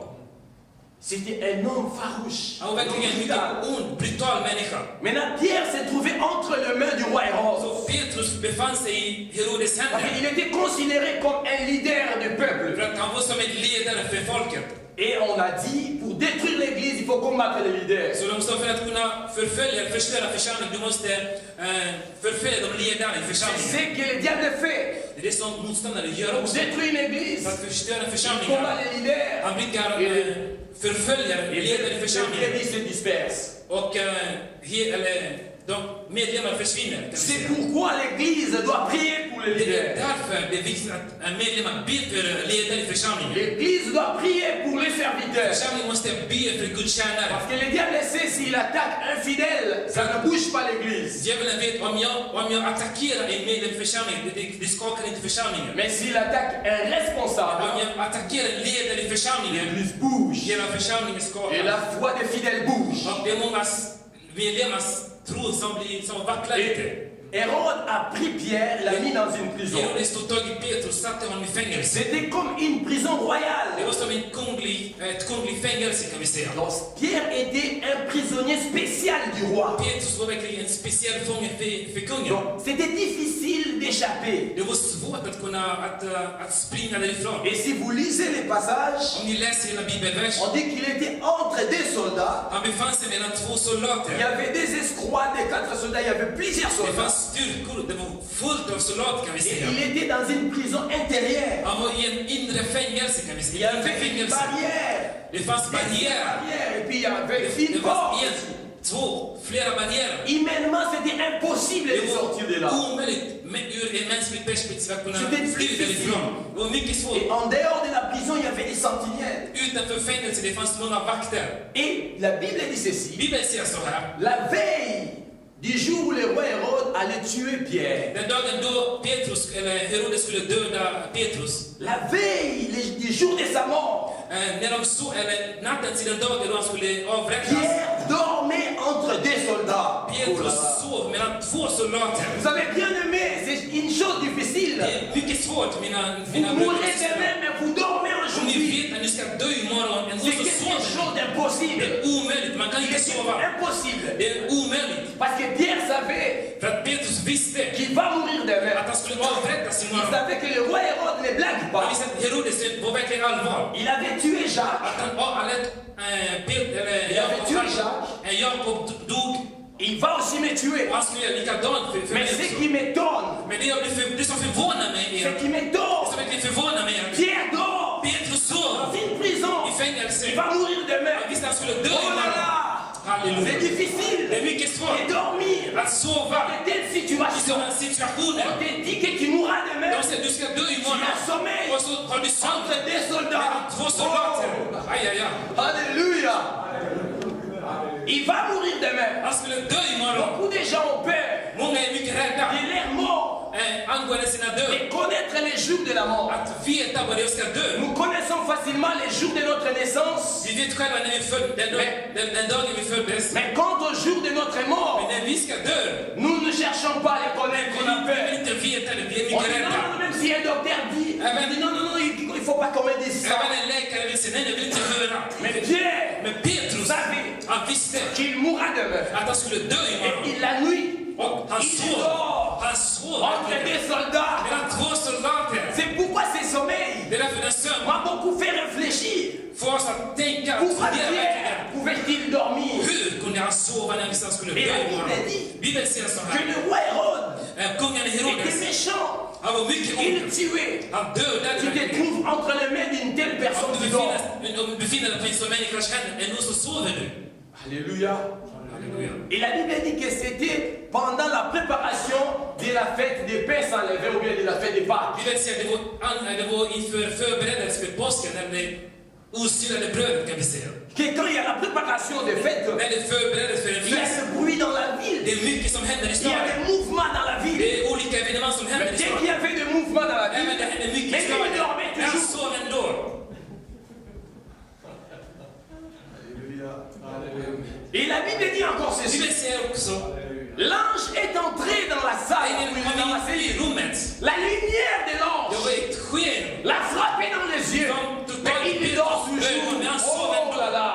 S1: C'était un homme farouche.
S2: Han var verkligen en
S1: brutal.
S2: mycket ond, brutal människa.
S1: Maintenant, Pierre s'est trouvé entre les mains du roi Hérode.
S2: Så Petrus befann sig i Herodes
S1: Parce
S2: händer.
S1: qu'il était considéré comme un leader du peuple.
S2: För att han var som en ledare för folket.
S1: Et on a dit, pour détruire l'église, il faut combattre les leaders.
S2: Så de sa för att kunna förfölja eller förstöra församlingen, du måste förfölja de ledarna i
S1: C'est
S2: församlingen.
S1: ce que le diable fait.
S2: Det är det som motståndare gör
S1: Pour
S2: också.
S1: détruire l'église,
S2: För att förstöra
S1: il
S2: församlingen.
S1: combat les leaders.
S2: Han brukar förfölja ledare i
S1: Les
S2: församlingen.
S1: brebis se dispersent.
S2: Och de medlemmar försvinner. Kan vi
S1: C'est
S2: säga.
S1: pourquoi l'église doit prier pour les
S2: Det är
S1: leaders.
S2: därför det är viktigt att medlemmar ber för ledare i församlingen.
S1: L'église doit prier pour les serviteurs.
S2: Församlingen måste be för Guds tjänare.
S1: Parce que le diable sait s'il attaque un fidèle, ça ne bouge pas l'église.
S2: Djävulen vet om jag attackerar en medlem i församlingen, det skakar inte församlingen.
S1: Mais s'il attaque un responsable,
S2: Om jag attackerar en ledare i församlingen,
S1: l'église bouge.
S2: hela församlingen
S1: Et
S2: skakar.
S1: la foi des fidèles bouge.
S2: Och det är många medlemmars tro som vacklar lite.
S1: Hérode a pris Pierre, l'a mis dans une prison.
S2: Herodes tog tag i Petrus, satte honom i fängelse.
S1: C'était comme une prison
S2: Det
S1: royale.
S2: var som ett kungligt fängelse kan vi säga.
S1: Donc Pierre était un prisonnier spécial du roi.
S2: Petrus var verkligen en speciell fånge för kungen.
S1: Donc c'était difficile d'échapper.
S2: Det var svårt att kunna att springa därifrån.
S1: Et si vous lisez les passages,
S2: Om ni läser hela bibelversen,
S1: on dit qu'il était entre des soldats.
S2: han befann sig mellan två
S1: Il y
S2: soldater.
S1: avait des escouades de 4 soldats, il y avait plusieurs
S2: Det
S1: soldats.
S2: fanns styrkor, det var fullt av soldater kan vi
S1: Et
S2: säga.
S1: il était dans une prison intérieure.
S2: Han var i en inre fängelse kan vi
S1: Il y
S2: säga. Inre
S1: avait une
S2: fängelse.
S1: barrière.
S2: Det fanns
S1: Des
S2: barriärer.
S1: barrières. Et puis il y avait une
S2: Det fanns
S1: porte.
S2: en, två, flera barriärer.
S1: Humainement, c'était impossible
S2: Det
S1: de sortir de là.
S2: var omöjligt ur en mänsklig perspektiv att kunna
S1: C'était
S2: fly
S1: difficile.
S2: därifrån. Det var mycket svårt.
S1: Et en dehors de la prison, il y avait des sentinelles.
S2: Utanför fängelset det fanns många vakter.
S1: Et la Bible dit ceci.
S2: Bibeln säger så här.
S1: La veille du jour où le roi Hérode allait tuer Pierre,
S2: Den dagen då Herodes skulle döda Petrus.
S1: la veille du jour de sa mort,
S2: När de såg, eller natten till den dagen då han skulle avrättas.
S1: Pierre dormait entre deux soldats. Oh là
S2: Petrus
S1: là.
S2: sov mellan två soldater.
S1: Vous avez bien aimé, c'est une chose difficile.
S2: Det är mycket svårt mina
S1: Vous mourrez
S2: bröder.
S1: demain, mais vous dormez
S2: Om ni
S1: aujourd'hui.
S2: vet att ni ska dö imorgon, ändå
S1: C'est
S2: så
S1: quelque
S2: sover
S1: chose
S2: ni.
S1: d'impossible.
S2: Det är omöjligt, man kan
S1: Il
S2: inte
S1: était
S2: sova.
S1: impossible.
S2: Det är omöjligt.
S1: Parce que Pierre savait
S2: För att Petrus visste
S1: qu'il va mourir demain.
S2: att han skulle avrättas
S1: Il
S2: imorgon.
S1: savait que le roi Hérode ne blague
S2: Han
S1: pas.
S2: visste att Herodes var verkligen allvar.
S1: Il avait tué Jacques.
S2: Att han lät Jakob dog.
S1: Il va aussi me tuer.
S2: Och han skulle göra likadant för
S1: Mais
S2: mig
S1: ce
S2: också.
S1: qui m'étonne,
S2: Men det som förvånar mig
S1: ce
S2: är,
S1: qui m'étonne,
S2: det som verkligen förvånar mig är att
S1: Pierre dort
S2: Petrus
S1: dans
S2: sov
S1: une prison.
S2: i fängelse.
S1: Il va mourir demain.
S2: Han visste att han skulle dö
S1: Oh là
S2: imorgon.
S1: là! C'est
S2: Halleluja.
S1: difficile
S2: Det är mycket svårt
S1: de dormir
S2: att sova
S1: dans de telles
S2: i
S1: situations.
S2: sådana situationer.
S1: On te dit que tu mourras demain.
S2: De säger du ska dö
S1: Tu
S2: imorgon.
S1: as sommeil
S2: Och så har du sömn
S1: entre deux
S2: mellan
S1: soldats.
S2: två soldater.
S1: Oh!
S2: Aj, aj, aj.
S1: Alléluia. Il va mourir demain.
S2: Han skulle dö imorgon.
S1: Beaucoup de gens ont peur
S2: Många är mycket rädda
S1: de leur mort,
S2: angående sina död.
S1: de connaître les jours de la mort.
S2: Att veta vad det ska dö.
S1: Nous connaissons facilement les jours de notre naissance,
S2: Vi vet själva när vi föddes, den dagen vi föddes.
S1: mais quant au jour de notre
S2: Men
S1: mort,
S2: när vi ska dö,
S1: nous ne cherchons pas à les connaître, on a
S2: vi vill
S1: peur.
S2: inte veta det. Vi är
S1: On
S2: mycket
S1: dit non,
S2: rädda.
S1: non, même si un docteur dit, non, non, non, il ne faut pas qu'on me dise ça.
S2: Även en läkare vill säga nej, jag vill inte höra.
S1: Mais Pierre
S2: Men Petrus,
S1: savait
S2: han visste
S1: qu'il mourra demain.
S2: att han skulle dö
S1: Et
S2: imorgon.
S1: il la nuit,
S2: Och han
S1: il
S2: sov.
S1: dort
S2: Han sov
S1: entre
S2: verkligen.
S1: deux soldats.
S2: Mellan två soldater.
S1: C'est pourquoi ces sommeils
S2: Det är därför den sömn
S1: m'a beaucoup fait réfléchir.
S2: får oss att tänka, att
S1: Pourquoi
S2: fundera
S1: Pierre
S2: verkligen.
S1: pouvait-il dormir?
S2: Hur kunde han sova när han visste att han skulle
S1: Et
S2: dö
S1: la
S2: imorgon?
S1: Bible dit
S2: Bibeln säger så
S1: que
S2: här.
S1: le roi Hérode
S2: Kungen
S1: était
S2: Herodes,
S1: méchant.
S2: han var mycket ond.
S1: Il tuait.
S2: Han dödade
S1: Tu te
S2: verkligen.
S1: trouves entre les mains d'une telle personne
S2: Om
S1: qui
S2: du
S1: dort.
S2: befinner dig på en sån människas händer, ändå så sover du.
S1: Alléluia.
S2: Halleluja.
S1: Et la Bible dit que c'était pendant la préparation de la fête des pains sans levain ou bien de la fête des Pâques.
S2: Bibeln säger att det var inför förberedelse för påsken, när det osyrade brödet kan vi säga.
S1: Que quand il y a la préparation des fêtes,
S2: När det förbereddes för en
S1: il y a
S2: fest,
S1: ce bruit dans la ville.
S2: det är mycket som händer i
S1: Il y a
S2: staden.
S1: des mouvements dans la ville.
S2: Det är olika evenemang som händer
S1: Mais
S2: i
S1: dès
S2: staden.
S1: qu'il y avait des mouvements dans la ville,
S2: Även det händer mycket i
S1: mais lui
S2: staden.
S1: dormait
S2: Han
S1: toujours.
S2: sov ändå.
S1: Et la Bible dit encore ceci.
S2: Bibeln säger också,
S1: L'ange est entré dans la salle,
S2: ängeln
S1: dans la
S2: kom in i
S1: cellule.
S2: rummet.
S1: La lumière de
S2: Det
S1: l'ange
S2: var ett sken.
S1: l'a frappé dans les yeux. Mais il dort toujours. Oh là là.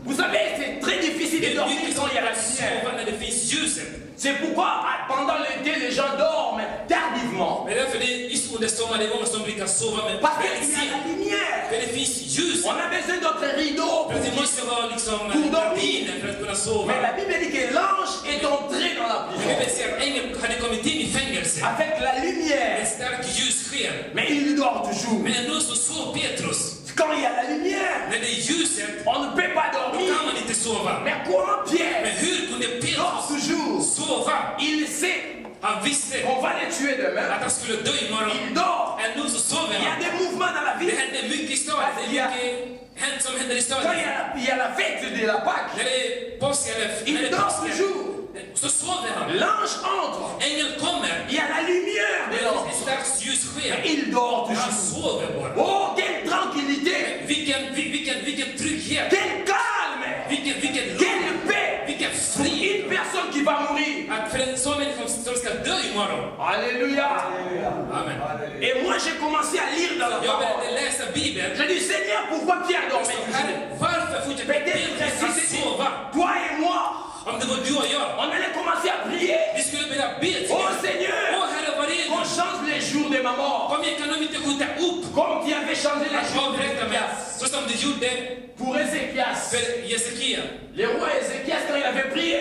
S1: Vous savez, c'est très difficile
S2: Det
S1: de
S2: är
S1: dormir
S2: mycket
S1: quand
S2: som
S1: il y a la
S2: kan
S1: lumière.
S2: sova när det finns ljuset.
S1: C'est pourquoi pendant l'été, les gens dorment tardivement.
S2: Men därför det är i under sommaren det är många som brukar sova med
S1: Parce qu'il y a la lumière.
S2: För det finns ljus.
S1: On a besoin d'autres rideaux.
S2: För det måste vara liksom gardiner för att kunna sova.
S1: Mais la Bible dit que l'ange est entré dans la
S2: Men
S1: prison
S2: Bibeln säger att ängeln hade kommit in i fängelse.
S1: avec la lumière.
S2: Ett starkt ljussken.
S1: Mais il dort toujours.
S2: Men ändå så sov Petrus.
S1: Quand il y a la lumière,
S2: När det är ljuset,
S1: on ne peut pas
S2: då
S1: dormir.
S2: kan man inte sova.
S1: Mais comment Pierre
S2: Men hur kunde
S1: dort
S2: Petrus
S1: toujours?
S2: sova?
S1: Il sait
S2: Han visste
S1: qu'on va les tuer demain.
S2: att han skulle dö imorgon.
S1: Il dort.
S2: Ändå så sover
S1: Il y a
S2: han.
S1: des mouvements dans la
S2: Det
S1: vie.
S2: händer mycket i staden. Det är mycket hänt som händer i
S1: Quand
S2: staden.
S1: il y a la fête de la Pâque,
S2: När det är påsk eller när
S1: il
S2: det är
S1: dort
S2: påsk,
S1: toujours.
S2: så sover han.
S1: L'ange entre.
S2: Ängeln kommer.
S1: Il y a la lumière de
S2: Det är
S1: l'ange.
S2: ett starkt ljussken.
S1: Il dort
S2: Han
S1: toujours.
S2: sover bara.
S1: Oh, quelle tranquillité.
S2: Vilken trygghet.
S1: Quel calme.
S2: Vilken
S1: Quelle
S2: lugn.
S1: paix.
S2: Vilken
S1: Pour
S2: frid.
S1: une personne qui va mourir.
S2: Att för en sån människa som ska dö imorgon.
S1: Alléluia.
S2: Amen.
S1: Et moi, j'ai commencé à lire dans la
S2: Jag
S1: parole.
S2: började läsa Bibeln.
S1: Je dis, Seigneur, pourquoi Pierre dormait
S2: Herre,
S1: toujours?
S2: varför fortsätter
S1: Peut-être
S2: Petrus
S1: que
S2: att
S1: si c'était
S2: sova?
S1: toi et moi,
S2: Om det var du och jag.
S1: on allait commencer à prier.
S2: Vi skulle börja be till
S1: Oh
S2: Gud.
S1: Seigneur,
S2: Åh Herre, var är
S1: qu'on
S2: du?
S1: change les jours de ma mort.
S2: Kom igen, kan de inte skjuta upp
S1: Comme tu avais changé les
S2: att
S1: jours de
S2: avrätta mig?
S1: Ézéchias.
S2: Så som du gjorde
S1: Pour Ézéchias.
S2: för Jesekia.
S1: Le roi Ézéchias, quand il avait prié,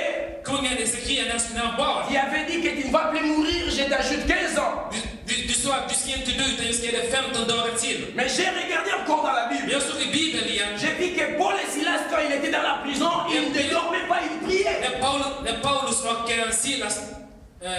S2: Kungen Jesekia när han bad.
S1: il avait dit que tu ne vas plus mourir, je t'ajoute 15 ans.
S2: Du sa att du ska inte dö utan jag ska ge dig 15 dagar till.
S1: Mais j'ai regardé encore dans la
S2: Men
S1: Bible.
S2: jag såg i Bibeln igen.
S1: J'ai vu que Paul et Silas, quand il était dans la prison, ils ne dormaient pas, ils priaient.
S2: När Paulus och Silas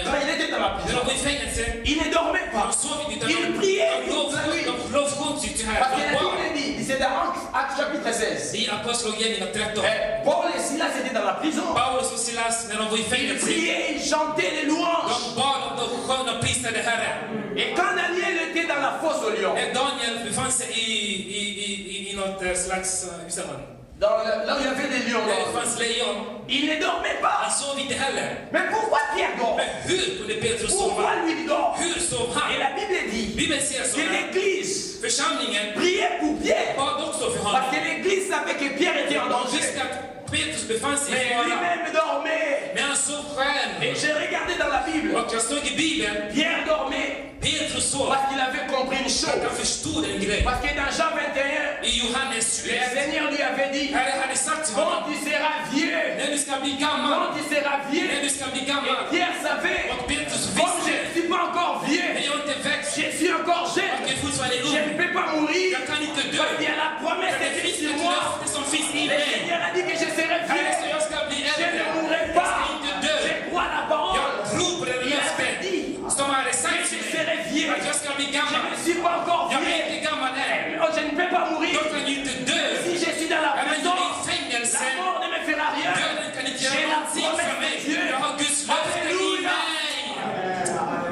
S1: Quand il était dans la
S2: när
S1: prison,
S2: de var i fängelse.
S1: ils ne dormaient
S2: De
S1: pas.
S2: sov inte utan
S1: Ils priaient toute la nuit.
S2: de lovsjung till
S1: Parce
S2: Herren.
S1: que la Bible dit, c'est dans Actes chapitre 16.
S2: I Apostlagärningarna 13.
S1: Paul et Silas étaient dans la prison.
S2: Paulus och Silas när de var i
S1: Ils
S2: fängelse.
S1: priaient, ils chantaient les louanges.
S2: De bad och de sjöng och prisade Herren.
S1: Et quand Daniel était dans la fosse au lion,
S2: När Daniel befann sig i något slags, hur säger man?
S1: là où il y avait des lions,
S2: Där det fanns lejon.
S1: il ne dormait pas.
S2: Han sov inte heller.
S1: Mais pourquoi Pierre dort?
S2: Men hur kunde Petrus
S1: Pourquoi
S2: sova?
S1: lui il dort?
S2: Hur sov
S1: Et
S2: han?
S1: la Bible dit
S2: Bibeln säger så
S1: que
S2: här.
S1: l'église
S2: Församlingen
S1: priait pour Pierre.
S2: bad också för
S1: Parce
S2: honom.
S1: que l'église savait que Pierre était en
S2: De
S1: danger.
S2: visste att Petrus befann sig i
S1: Mais
S2: fara.
S1: lui-même dormait.
S2: Men han sov själv.
S1: Et j'ai regardé dans la Bible.
S2: Och jag såg i Bibeln,
S1: Pierre dormait
S2: Petrus sov.
S1: parce qu'il avait compris une
S2: För att
S1: chose.
S2: han förstod en grej.
S1: Parce que dans Jean 21,
S2: I Johannes
S1: le
S2: 21,
S1: Seigneur lui avait dit,
S2: Herre hade sagt till
S1: quand
S2: honom,
S1: tu seras vieux,
S2: när du ska bli
S1: quand
S2: gammal,
S1: tu seras
S2: när
S1: vieux,
S2: du ska bli
S1: et
S2: gammal,
S1: Pierre savait,
S2: och Petrus
S1: comme je
S2: visste,
S1: ne suis pas encore
S2: men
S1: vieux,
S2: jag är inte växt,
S1: je suis encore
S2: och
S1: jeune,
S2: jag är fortfarande
S1: je
S2: ung,
S1: ne peux pas mourir,
S2: jag kan inte dö.
S1: parce qu'il y a la promesse
S2: För det
S1: écrite
S2: finns
S1: sur
S2: ett
S1: moi.
S2: löfte som finns i
S1: Le
S2: mig.
S1: Seigneur a dit que je serai
S2: Herre, så
S1: vieux,
S2: jag ska bli
S1: je
S2: äldre,
S1: ne mourrai
S2: jag
S1: pas,
S2: ska inte dö.
S1: je crois la
S2: Jag
S1: parole.
S2: tror på det
S1: Il avait
S2: löftet
S1: dit
S2: som hade
S1: que
S2: sagt
S1: je
S2: till mig,
S1: serai vieux,
S2: att jag ska bli
S1: je
S2: gammal.
S1: ne suis pas encore
S2: Jag är
S1: vieux,
S2: inte gammal än,
S1: oh, je ne peux pas mourir.
S2: jag kan ju inte dö.
S1: Si je suis dans la
S2: Ja, men
S1: prison,
S2: jag är i fängelse.
S1: la mort ne me fera rien.
S2: Döden kan inte
S1: J'ai
S2: göra
S1: la
S2: någonting för
S1: promesse
S2: mig.
S1: de Dieu.
S2: Jag har Guds löfte i
S1: Alléluia.
S2: mig.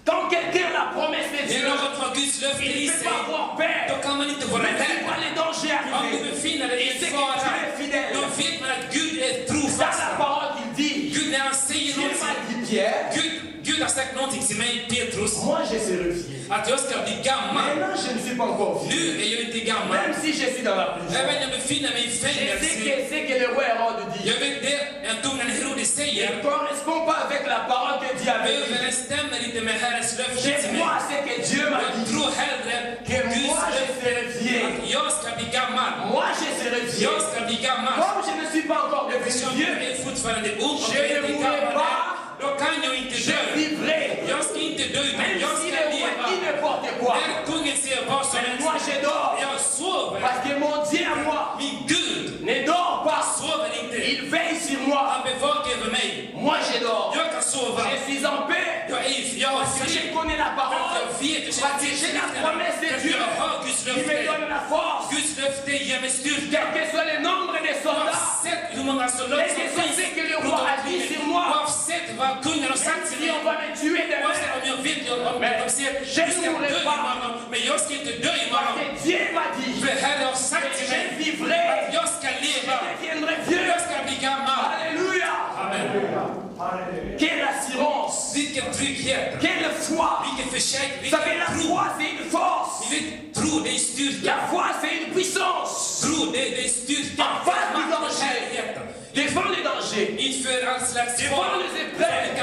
S1: Quand quelqu'un a la promesse de
S2: När
S1: Dieu,
S2: någon har Guds löfte
S1: il
S2: i
S1: ne peut
S2: sig,
S1: pas avoir peur.
S2: då kan man inte vara
S1: Même si
S2: rädd.
S1: quand les dangers
S2: Om du
S1: arrivent,
S2: befinner dig i
S1: il
S2: en
S1: sait que
S2: fara,
S1: Dieu est fidèle.
S2: då vet man att Gud är
S1: Dans
S2: trofast.
S1: la parole qu'il dit,
S2: Gud, när han säger
S1: Dieu m'a
S2: någonting,
S1: dit Pierre,
S2: Gud har sagt någonting till mig, Petrus,
S1: moi je serai vieux.
S2: att jag ska bli gammal.
S1: Maintenant je ne suis pas encore
S2: Nu
S1: vieux.
S2: är jag inte gammal.
S1: Même si je suis dans la prison.
S2: Även när jag befinner mig i
S1: Je sais
S2: fängelse.
S1: que le roi Hérode dit.
S2: Jag vet det, en kungen Herodes
S1: Il
S2: säger,
S1: ne correspond pas avec la parole que Dieu avait dit.
S2: överensstämmer inte med Herrens löfte
S1: Je
S2: till mig.
S1: crois à ce que Dieu m'a
S2: Jag
S1: dit.
S2: tror hellre
S1: Que
S2: Guds
S1: moi je
S2: löfte
S1: serai vieux.
S2: att jag ska bli gammal.
S1: Moi je serai vieux.
S2: Jag ska bli gammal.
S1: Comme je ne suis pas encore devenu
S2: Eftersom
S1: vieux,
S2: jag är fortfarande ung och
S1: Je
S2: jag är
S1: ne
S2: inte
S1: mourrai
S2: gammal
S1: pas.
S2: än, då kan jag inte
S1: je
S2: dö.
S1: vivrai.
S2: Jag ska inte dö, utan
S1: Même
S2: jag
S1: si
S2: ska
S1: le roi
S2: leva.
S1: dit n'importe quoi.
S2: När kungen säger vad som
S1: Mais
S2: helst,
S1: moi je dors.
S2: jag sover.
S1: Parce que mon Dieu à moi
S2: Min Gud
S1: ne dort pas.
S2: sover inte.
S1: Il veille sur moi.
S2: Han bevakar över mig.
S1: Moi je dors.
S2: Jag kan sova.
S1: Je suis en paix.
S2: Jag har
S1: Parce que je
S2: frid.
S1: connais la
S2: För att
S1: parole.
S2: jag vet, jag
S1: Parce que
S2: känner
S1: j'ai la
S2: till
S1: promesse de
S2: För att
S1: Dieu.
S2: jag har Guds
S1: Il me
S2: löfte.
S1: donne la force.
S2: Guds löfte ger mig styrka.
S1: Quel que soit le nombre de soldats.
S2: Oavsett hur många soldater
S1: Quel
S2: som
S1: que soit ce que le
S2: finns
S1: roi
S2: runt
S1: a dit
S2: omkring
S1: sur
S2: mig,
S1: moi.
S2: oavsett vad kungen har sagt
S1: Même
S2: till
S1: si
S2: mig,
S1: on va me tuer demain.
S2: oavsett om jag vet om de säger
S1: Je
S2: du ska
S1: ne mourrai
S2: dö
S1: pas.
S2: imorgon, men jag ska inte dö
S1: Parce
S2: imorgon.
S1: que Dieu m'a dit.
S2: För Herren har sagt
S1: Que
S2: till
S1: je
S2: mig
S1: vivrai.
S2: att jag ska
S1: Je
S2: leva,
S1: deviendrai vieux.
S2: jag ska bli gammal.
S1: Alléluia.
S2: Amen.
S1: Quelle assurance.
S2: Vilken trygghet,
S1: Quelle foi.
S2: vilken försäkring,
S1: Vous savez,
S2: vilken
S1: la
S2: tro.
S1: foi, c'est une force.
S2: Ni vet, tro det är styrka.
S1: La foi, c'est une puissance.
S2: Tro det är styrka.
S1: En face du
S2: Makt och
S1: danger.
S2: härligheten.
S1: Devant les dangers.
S2: Inför
S1: devant les épreuves,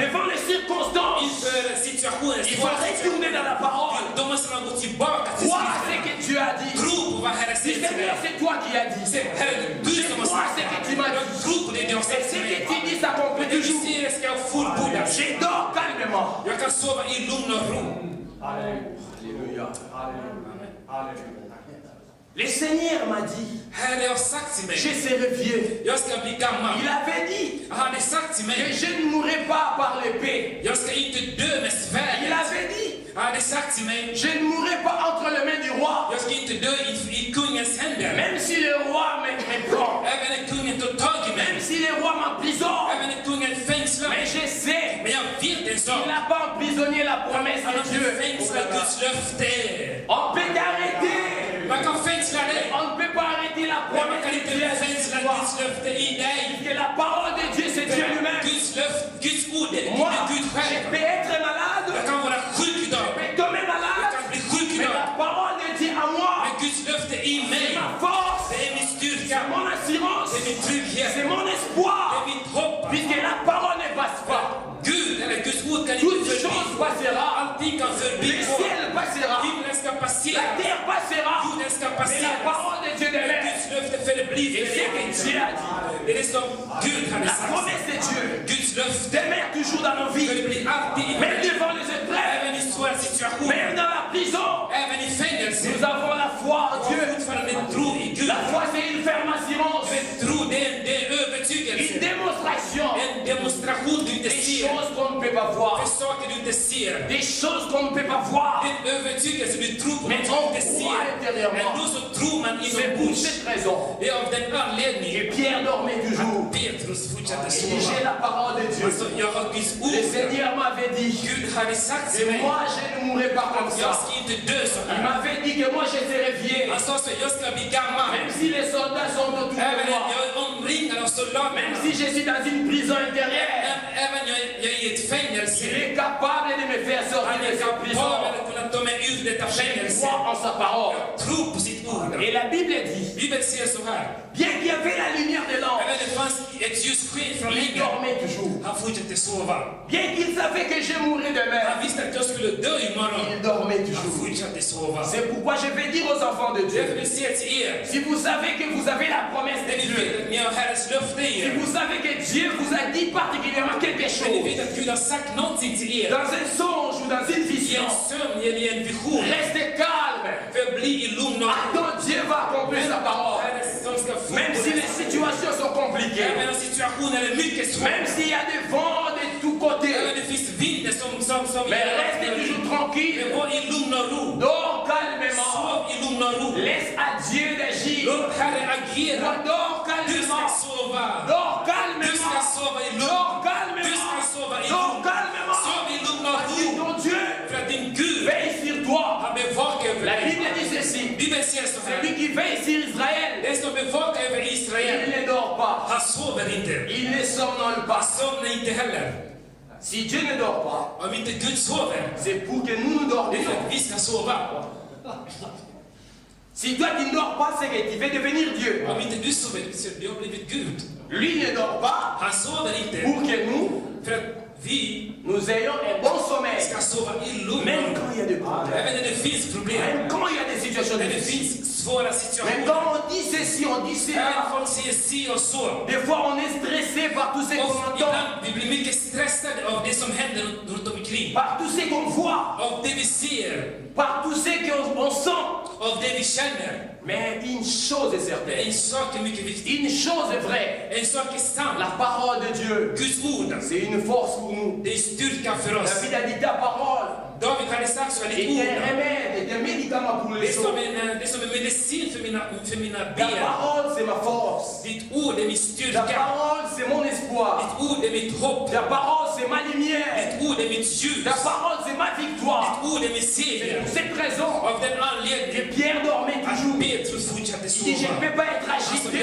S1: devant les circonstances, il faut retourner dans la parole. Crois ce que Dieu a dit. Seigneur, c'est toi qui as dit. Je crois ce que tu m'as dit. Et ce que tu dis s'accomplit toujours. Je dors calmement. Alléluia. Alléluia. Le Seigneur m'a dit, je serai vieux. Il avait dit que je ne mourrai pas par l'épée. Il avait dit, je ne mourrai pas entre les mains du roi. Même si le roi me prend, même si le roi m'emprisonne, mais je sais qu'il n'a pas emprisonné la promesse de Dieu. On peut t'arrêter. On ne peut pas arrêter la promesse de Dieu. Que la parole de Dieu, c'est Dieu lui-même. Moi, je peux être malade. Je peux tomber malade. Mais la parole de Dieu à moi, c'est ma force, c'est mon assurance, c'est mon espoir. Puisque la parole ne passe pas. Toute chose passera. Le ciel passera. La terre passera. Mais la parole de Dieu demeure. Et c'est que Dieu a dit. La promesse de Dieu demeure toujours dans nos vies. Même devant les épreuves, même dans la prison, nous avons la foi en Dieu. La foi, c'est une ferme assurance. Une démonstration. Des choses qu'on ne peut pas voir. Des choses qu'on ne peut pas voir. Mais on croit intérieurement. C'est pour cette raison que Pierre dormait toujours. Il j'ai la parole de Dieu. Le Seigneur m'avait dit que moi je ne mourrai pas comme ça. Il m'avait dit que moi je serai vieux. Même si les soldats sont autour de moi. Même si je suis dans une prison intérieure. Il est capable de me faire sortir de cette prison. Je crois en sa parole. Et la Bible dit, bien qu'il y avait la lumière de l'ange, il dormait toujours. Bien qu'il savait que je mourrais demain, il dormait toujours. C'est pourquoi je vais dire aux enfants de Dieu, si vous savez que vous avez la promesse de Dieu, si vous savez que Dieu vous a dit particulièrement quelque chose, dans un songe ou dans une vision, restez calme. Attends, Dieu va accomplir sa parole. Même si les situations sont compliquées, même s'il y a des vents de tous côtés, mais restez toujours tranquille. Dors calmement. Laisse à Dieu d'agir. Dors calmement. Dors calmement. Dors calmement. Dors calmement. Ton Dieu veille sur toi. La Bible dit ceci. Celui qui veille sur Israël, il ne dort pas. Il ne somnole pas. Si Dieu ne dort pas, c'est pour que nous dormions. Si toi tu ne dors pas, c'est que tu veux devenir Dieu. Lui ne dort pas pour que nous ayons un bon sommeil. Même quand il y a des problèmes, même quand il y a des situations difficiles, même quand on dit ceci, on dit cela. Des fois on est stressé par tous ces qu'on entend, par tous ces qu'on voit, par tous ces qu'on sent. Mais une chose est certaine, une chose est vraie, la parole de Dieu, c'est une force pour nous. David a dit ta parole est un remède, est un médicament pour les choses. Ta parole c'est ma force. Ta parole c'est mon espoir. Ta parole c'est ma lumière. Ta parole c'est ma victoire. C'est pour cette raison que Pierre dormait toujours. Il dit je ne peux pas être agité.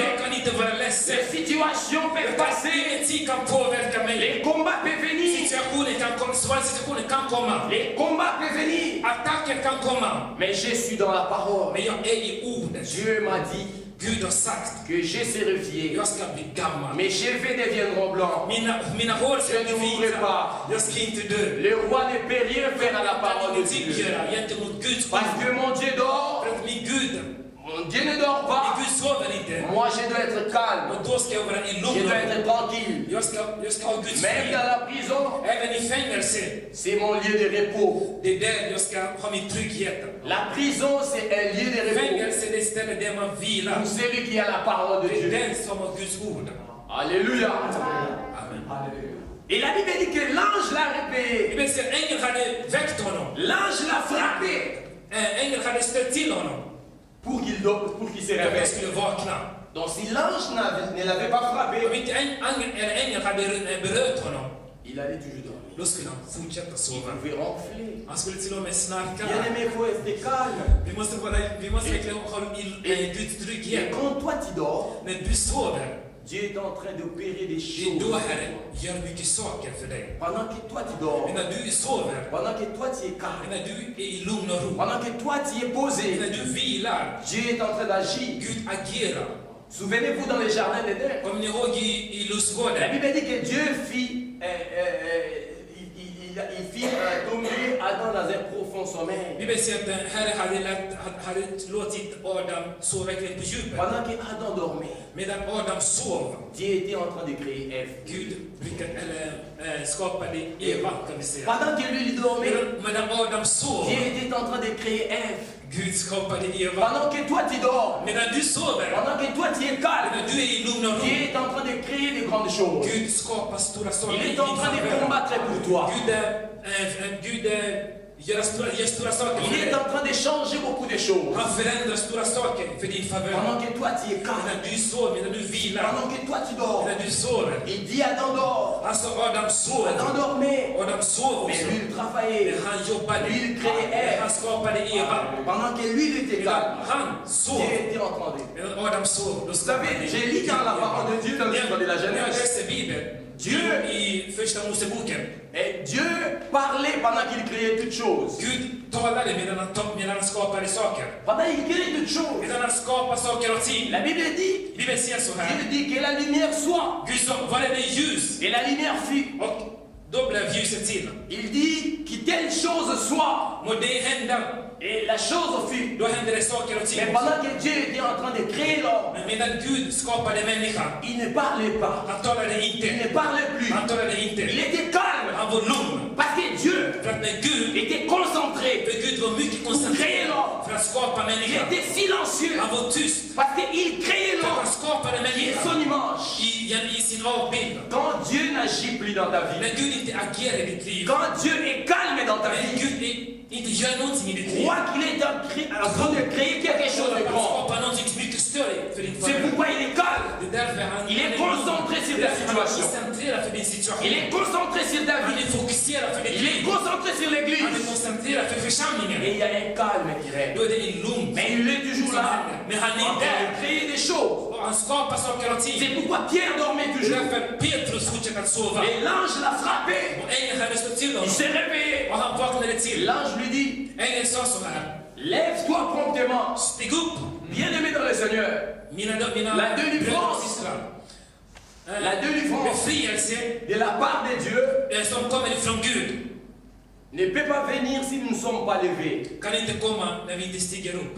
S1: Les situations peuvent passer. Les combats peuvent venir. Les combats peuvent venir. Mais je suis dans la parole. Dieu m'a dit
S2: Gud har sagt,
S1: que j'ai serrifié,
S2: jag ska bli gammal.
S1: mes cheveux deviendront blancs.
S2: Mina hår ska
S1: Je
S2: bli
S1: ne mourrai
S2: vita.
S1: pas.
S2: Jag ska inte dö.
S1: Le roi ne peut rien faire à la
S2: Jag kan
S1: parole de
S2: ingenting
S1: Dieu.
S2: göra gentemot Guds
S1: Parce
S2: ord.
S1: que mon Dieu dort,
S2: För att min
S1: Dieu ne dort
S2: min
S1: pas.
S2: Gud sover inte.
S1: Moi, je dois être calme.
S2: Och då ska jag vara i
S1: Je
S2: lugn.
S1: dois être tranquille.
S2: Jag ska ha Guds
S1: Même
S2: frid.
S1: dans la prison,
S2: Även i fängelse.
S1: c'est mon lieu de repos.
S2: Det är där jag ska ha min trygghet.
S1: La prison, c'est un lieu de repos
S2: Fängelse är det stället där man vilar.
S1: pour celui qui a la parole de
S2: Det är
S1: Dieu.
S2: den som har Guds ord.
S1: Alléluia.
S2: Amen.
S1: Et la Bible dit que l'ange l'a réveillé.
S2: Bibeln säger att ängeln hade väckt honom.
S1: L'ange l'a frappé
S2: Ängeln hade ställt till honom.
S1: pour qu'il se
S2: För att han
S1: réveille.
S2: skulle vakna.
S1: Donc si l'ange ne l'avait pas frappé,
S2: Om inte ängeln hade berört honom,
S1: il allait toujours dormir.
S2: då skulle han fortsätta
S1: Il
S2: sova.
S1: pouvait ronfler.
S2: Han skulle till och med snarka.
S1: Bien aimé, il faut rester calme.
S2: Vi måste verkligen ha Guds
S1: Et
S2: trygghet.
S1: quand toi tu dors,
S2: När du sover,
S1: Dieu est en train d'opérer des
S2: det är då
S1: choses.
S2: Herren gör mycket saker för dig.
S1: Pendant que toi tu dors,
S2: Men när du sover,
S1: pendant que toi tu es calme,
S2: när du är i lugn och ro,
S1: pendant que toi tu es posé,
S2: när du vilar,
S1: Dieu est en train d'agir.
S2: Gud agerar.
S1: Souvenez-vous dans les jardins d'Éden,
S2: Kommer ni ihåg i
S1: la
S2: lustgården?
S1: Bible dit que Dieu fit, il fit tomber Adam dans un profond sommeil.
S2: Bibeln säger att Herren hade låtit Adam sova verkligen på djupet.
S1: Pendant que Adam dormait,
S2: Medan Adam sov,
S1: Dieu était en train de créer Ève.
S2: Gud skapade Eva, kan vi säga.
S1: Pendant que lui il dormait,
S2: Medan Adam sov,
S1: Dieu était en train de créer Ève.
S2: Gud skapade Eva.
S1: Pendant que toi tu dors,
S2: Medan du sover,
S1: pendant que toi tu es calme,
S2: medan du är i lugn och ro,
S1: Dieu est en train de créer de grandes choses.
S2: Gud skapar stora saker
S1: Il
S2: i
S1: est en
S2: din
S1: train de
S2: favör.
S1: combattre pour toi.
S2: Gud gör stora saker för
S1: Il est
S2: dig.
S1: en train de changer beaucoup de choses.
S2: Han förändrar stora saker för din favör.
S1: Pendant que toi tu es calme,
S2: Medan du sover, medan du vilar,
S1: pendant que toi tu dors,
S2: medan du sover.
S1: il dit Adam dort.
S2: Alltså Adam sov.
S1: Adam dormait,
S2: Adam sov
S1: mais
S2: också.
S1: lui il travaillait.
S2: Men han jobbade.
S1: Lui il créait
S2: Men
S1: Ève.
S2: han skapade Eva.
S1: Pendant que lui il était
S2: Medan
S1: calme,
S2: han sov.
S1: Dieu était en train de.
S2: Medan Adam sov, då
S1: Vous
S2: skapade
S1: savez, j'ai lu dans la parole de Dieu dans le livre de la
S2: När jag
S1: Genèse.
S2: läste Bibeln,
S1: Dieu,
S2: i första Moseboken,
S1: et Dieu parlait pendant qu'il créait toutes choses.
S2: Gud talade medan han skapade saker.
S1: Pendant qu'il créait toutes choses,
S2: Medan han skapar saker och ting.
S1: la Bible dit,
S2: Bibeln säger så här.
S1: Dieu dit que la lumière soit.
S2: Gud sa, var är det ljus?
S1: Et la lumière fut.
S2: Och då blev ljuset till.
S1: Il dit que telle chose soit.
S2: Må det hända.
S1: Et la chose fut.
S2: Då hände det saker och ting.
S1: Mais pendant que Dieu était en train de créer l'homme,
S2: Men medan Gud skapade människan,
S1: il ne parlait pas.
S2: han talade
S1: Il
S2: inte.
S1: ne parlait plus.
S2: Han talade
S1: Il
S2: inte.
S1: était calme.
S2: Han var lugn.
S1: Parce que Dieu
S2: För att när Gud,
S1: était concentré
S2: för Gud var mycket
S1: pour créer
S2: koncentrerad
S1: l'homme.
S2: för att skapa
S1: Il
S2: människan.
S1: était silencieux.
S2: Han var tyst.
S1: Parce qu'il créait
S2: För att han
S1: l'homme
S2: skapade
S1: et
S2: människan
S1: son image.
S2: i sin avbild.
S1: Quand Dieu n'agit plus dans ta vie,
S2: När Gud inte agerar i ditt liv,
S1: quand Dieu est calme dans ta
S2: när
S1: vie,
S2: Gud inte gör någonting i ditt liv,
S1: crois qu'il est en train de créer quelque chose de
S2: han
S1: grand.
S2: skapar någonting mycket större för din
S1: C'est
S2: familj.
S1: pourquoi il est calme.
S2: Det är därför han
S1: Il est concentré sur ta
S2: han är
S1: situation.
S2: koncentrerad för din
S1: Il
S2: situation.
S1: est concentré sur ta
S2: Han
S1: vie.
S2: är fokuserad för ditt
S1: Il est
S2: liv.
S1: concentré sur
S2: Han är
S1: l'église.
S2: koncentrerad för församlingen.
S1: Et il y a un calme qui règne.
S2: Då är det en lugn.
S1: Mais il est toujours là.
S2: Men han
S1: En
S2: är
S1: train
S2: där.
S1: de créer des choses.
S2: Och han skapar saker och ting.
S1: C'est pourquoi Pierre dormait
S2: Det är
S1: toujours.
S2: därför Petrus fortsätter att sova.
S1: Et l'ange l'a frappé.
S2: Och ängeln hade stått till
S1: Il
S2: honom.
S1: s'est réveillé.
S2: Och han vaknade till.
S1: L'ange lui dit,
S2: Ängeln sa så här.
S1: lève-toi promptement.
S2: Stig upp.
S1: Bien-aimé dans le Seigneur. La délivrance.
S2: systrar.
S1: La délivrance
S2: Befrielse
S1: de la part de Dieu
S2: som kommer ifrån Gud
S1: ne peut pas venir si nous ne sommes pas levés.
S2: kan inte komma när vi inte stiger upp.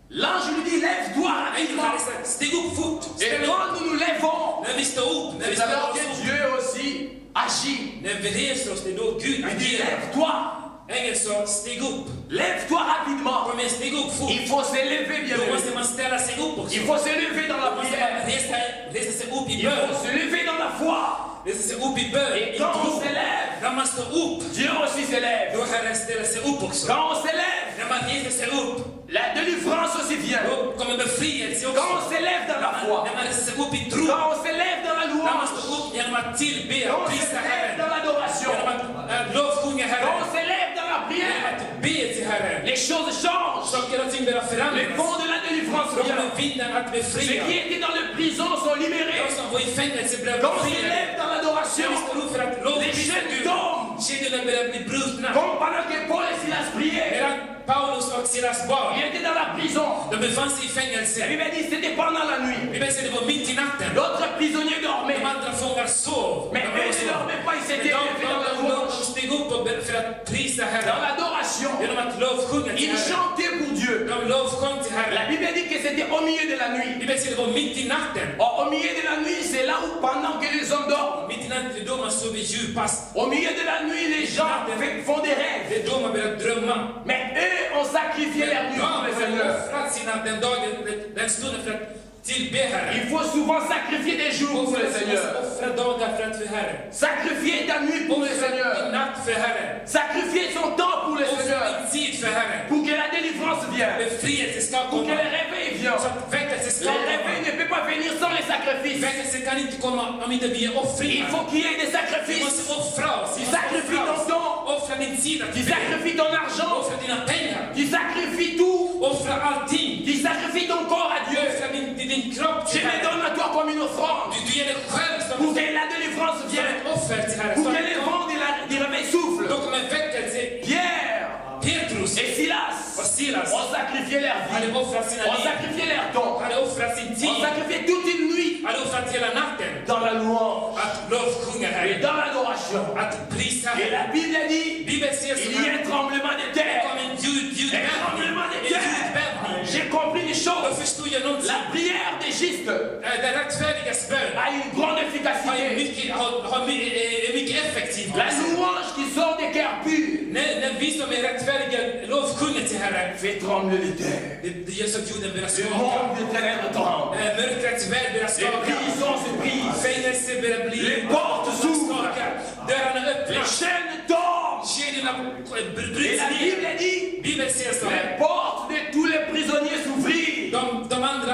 S1: L'ange lui dit, lève-toi
S2: Ängeln
S1: rapidement.
S2: hade sagt, stig upp fort.
S1: Et
S2: Ställ upp.
S1: quand nous nous lèvons,
S2: När vi står upp, när vi
S1: c'est
S2: står
S1: alors que
S2: upp.
S1: Dieu aussi agit.
S2: När vi reser oss, det är då Gud
S1: Il dit,
S2: agerar.
S1: lève-toi.
S2: Ängeln sa, stig upp.
S1: Lève-toi rapidement.
S2: Kom igen, stig upp fort.
S1: Il faut se lever,
S2: Då
S1: bien-aimé.
S2: måste man ställa sig upp också.
S1: Il faut se lever dans la
S2: Då måste
S1: prière.
S2: man resa sig upp i
S1: Il faut
S2: bön.
S1: se lever dans la foi.
S2: Resa sig upp i bön,
S1: Et
S2: i
S1: quand on
S2: tro.
S1: se lève,
S2: När man står upp,
S1: Dieu aussi se lève.
S2: då Herren ställer sig upp också.
S1: Quand on se lève,
S2: När man reser sig upp,
S1: la délivrance aussi vient.
S2: då kommer befrielse
S1: Quand on
S2: också.
S1: se lève dans la foi,
S2: När man reser sig upp i tro,
S1: quand on se lève dans la
S2: när man
S1: louange,
S2: står upp genom att tillbe
S1: quand
S2: och
S1: on se
S2: prisa
S1: lève
S2: Herren,
S1: dans l'adoration,
S2: genom att lovsjunga
S1: quand
S2: Herren,
S1: on se lève dans la
S2: genom
S1: prière,
S2: att be till Herren.
S1: les choses changent.
S2: Saker och ting börjar
S1: Le
S2: förändras.
S1: fond de la délivrance
S2: Då
S1: vient.
S2: kommer vinden att
S1: Ceux
S2: befria.
S1: qui étaient dans les prisons sont libérés.
S2: De som var i fängelse blev
S1: Quand on se
S2: befriade.
S1: lève dans
S2: När
S1: l'adoration,
S2: vi står upp för att
S1: les
S2: lovprisa
S1: chaînes
S2: Gud,
S1: tombent.
S2: kedjorna börjar bli brutna.
S1: Comme pendant que Paul et Silas priaient,
S2: Medan Paulus och Silas barn,
S1: Il était dans la prison.
S2: de befann sig i
S1: La
S2: fängelse.
S1: Bible dit que c'était pendant la nuit.
S2: Bibeln säger det var mitt i natten.
S1: D'autres prisonniers dormaient.
S2: De andra fångar sov.
S1: Mais eux ne dormaient pas, ils s'étaient levés dans la
S2: De
S1: louange,
S2: steg upp för att prisa
S1: dans
S2: Herren.
S1: l'adoration.
S2: Genom att lovsjunga till
S1: Ils
S2: Herren.
S1: chantaient pour Dieu.
S2: De lovsjöng till
S1: La
S2: Herren.
S1: Bible dit que c'était au milieu de la nuit.
S2: Bibeln säger det var mitt i natten.
S1: Or, au milieu de la nuit, c'est là où pendant que les hommes dorment,
S2: Mitt i natten, det är då man sover djupast.
S1: au milieu de la nuit, les gens font des rêves.
S2: Det är då man börjar drömma.
S1: Mais eux ont sacrifié leur nuit pour le
S2: De har
S1: Seigneur.
S2: offrat den dagen, den stunden för att tillbe Herren.
S1: Il faut souvent sacrifier des jours pour le Seigneur.
S2: Offra dagar för Herren.
S1: Sacrifier ta nuit pour le
S2: Din
S1: Seigneur.
S2: natt för Herren.
S1: Sacrifier son temps pour le
S2: Offra
S1: Seigneur.
S2: din tid för Herren.
S1: Pour que la délivrance vienne.
S2: Befrielse ska
S1: Pour que
S2: komma.
S1: le réveil vienne.
S2: Så att väckelse ska
S1: Le
S2: komma.
S1: réveil ne peut pas venir sans les sacrifices.
S2: Väckelse kan inte komma om inte vi är
S1: Il
S2: offringar.
S1: faut qu'il y ait des
S2: Vi
S1: sacrifices.
S2: måste offra oss.
S1: Tu sacrifies ton temps.
S2: Offra din tid att
S1: Tu
S2: be.
S1: sacrifies ton argent.
S2: Offra dina pengar.
S1: Tu sacrifies tout.
S2: Offra allting.
S1: Tu sacrifies ton corps à Dieu.
S2: Offra din kropp
S1: Je
S2: till
S1: me
S2: Herren.
S1: donne à toi comme une offrande.
S2: Du ger dig själv
S1: Pour
S2: som
S1: que la délivrance vienne.
S2: ett offer till Herren.
S1: Pour que les vents du réveil soufflent.
S2: Då kommer väckelse.
S1: Pierre
S2: Petrus
S1: et Silas
S2: och Silas
S1: ont sacrifié leur
S2: hade
S1: vie.
S2: offrat sina
S1: Ont
S2: liv.
S1: sacrifié leur temps.
S2: Hade offrat sin
S1: Ont
S2: tid.
S1: sacrifié toute une nuit
S2: Hade offrat hela natten.
S1: dans la louange
S2: Att lovsjunga
S1: et
S2: Herren.
S1: dans l'adoration.
S2: Att prisa
S1: Et
S2: Herren.
S1: la Bible dit,
S2: Bibeln säger så
S1: il y a
S2: här.
S1: un tremblement de
S2: Det
S1: terre.
S2: kom en
S1: Un
S2: ljudbävning.
S1: tremblement de
S2: En
S1: terre.
S2: ljudbävning.
S1: J'ai compris une
S2: Då
S1: chose.
S2: förstod jag någonting.
S1: La prière des justes
S2: Den rättfärdigas bön
S1: a une grande
S2: är
S1: efficacité.
S2: mycket effektiv.
S1: La louange qui sort des cœurs purs
S2: När vi som är rättfärdiga lovsjunger till Herren,
S1: fait trembler les terres.
S2: det gör så att jorden börjar
S1: Le
S2: skaka.
S1: monde de ténèbres tremble.
S2: Mörkrets värld börjar
S1: Les
S2: skaka.
S1: prisons se brisent.
S2: Fängelse börjar bli...
S1: Les portes s'ouvrent.
S2: skakar. Dörrarna
S1: Les
S2: öppnas.
S1: chaînes tombent.
S2: Kedjorna
S1: Et
S2: bryts
S1: la
S2: ner.
S1: Bible dit,
S2: Bibeln säger så
S1: les
S2: här.
S1: portes de tous les prisonniers s'ouvrirent.
S2: De andra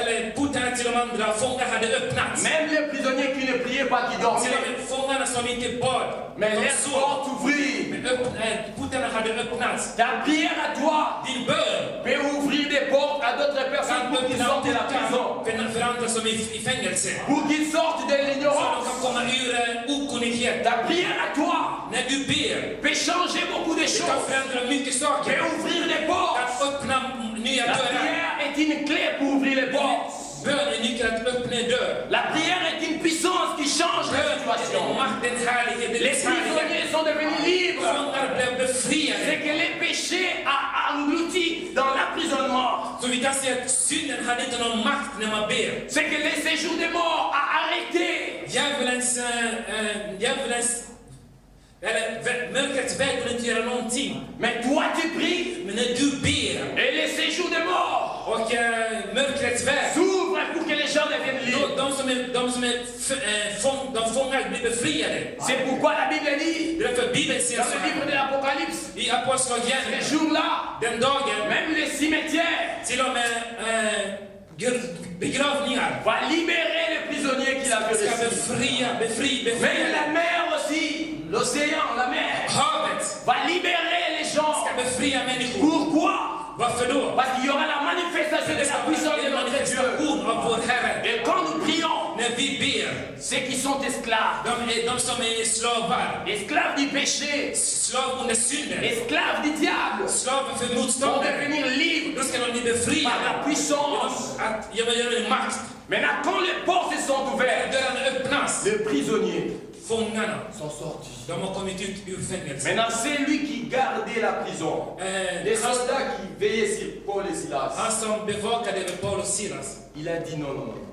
S2: eller portarna till de andra fångar hade öppnats.
S1: Même les prisonniers qui ne priaient pas, qui
S2: Till och
S1: dormaient.
S2: med fångarna som inte bad.
S1: Mais
S2: De
S1: les
S2: sov.
S1: portes s'ouvrirent.
S2: Men portarna hade öppnats.
S1: Ta prière à toi
S2: Din bön
S1: peut ouvrir des portes à d'autres personnes
S2: kan
S1: pour qu'ils
S2: öppna
S1: sortent de la prison.
S2: portar för andra som är i fängelse.
S1: Pour qu'ils sortent de
S2: Så de
S1: l'ignorance.
S2: kan komma ur okunnighet.
S1: Ta prière à toi
S2: När du ber,
S1: peut changer beaucoup de
S2: det kan
S1: choses.
S2: förändra mycket
S1: Peut
S2: saker.
S1: ouvrir des portes.
S2: Att öppna nya
S1: La
S2: dörrar.
S1: prière est une clé pour ouvrir les portes.
S2: Bön är nyckeln att öppna en dörr.
S1: La prière est une puissance qui change la
S2: Bön är
S1: situation.
S2: makten, härlighet, det är
S1: Les
S2: härlighet.
S1: prisonniers sont devenus libres.
S2: Fångar blev
S1: C'est
S2: befriade.
S1: que les péchés a englouti dans l'emprisonnement.
S2: Så vi kan säga att synden hade inte någon makt när man ber.
S1: C'est que le séjour des morts a arrêté.
S2: Mörkrets väg vill inte göra någonting.
S1: Mais toi tu pries
S2: Men när du ber
S1: et le séjour des morts
S2: och mörkrets väg,
S1: s'ouvre pour que les gens deviennent libres.
S2: de fångar blir befriade.
S1: C'est pourquoi la Bible dit
S2: Det är därför Bibeln säger
S1: dans
S2: så
S1: le livre
S2: här.
S1: de l'Apocalypse,
S2: I Apostlagärningarna,
S1: ces jours-là,
S2: den dagen,
S1: même les cimetières
S2: till och med begravningar
S1: va libérer les prisonniers qu'il a
S2: ska
S1: fait.
S2: befria.
S1: Même la mer aussi, l'océan, la mer,
S2: Havet
S1: va libérer les gens.
S2: ska befria människor.
S1: Pourquoi?
S2: Varför då?
S1: Parce qu'il y aura la manifestation de la puissance de
S2: En
S1: notre Dieu.
S2: manifestation av vår Herre.
S1: Et quand nous prions,
S2: När vi ber,
S1: ceux qui sont esclaves,
S2: de som är slavar,
S1: esclaves du péché,
S2: slav under synden,
S1: esclaves du diable,
S2: slavar för
S1: vont
S2: motståndet,
S1: devenir libres
S2: då ska de bli
S1: par la
S2: befriade.
S1: puissance.
S2: Att göra en makt.
S1: Maintenant, quand les portes sont ouvertes,
S2: Dörrarna öppnas.
S1: les prisonniers
S2: Fångarna,
S1: sont sortis.
S2: de har kommit ut ur fängelse.
S1: Maintenant, c'est lui qui gardait la prison. Les soldats qui veillaient sur Paul et Silas.
S2: Han som bevakade över Paulus och Silas,
S1: Il a dit non, non, non.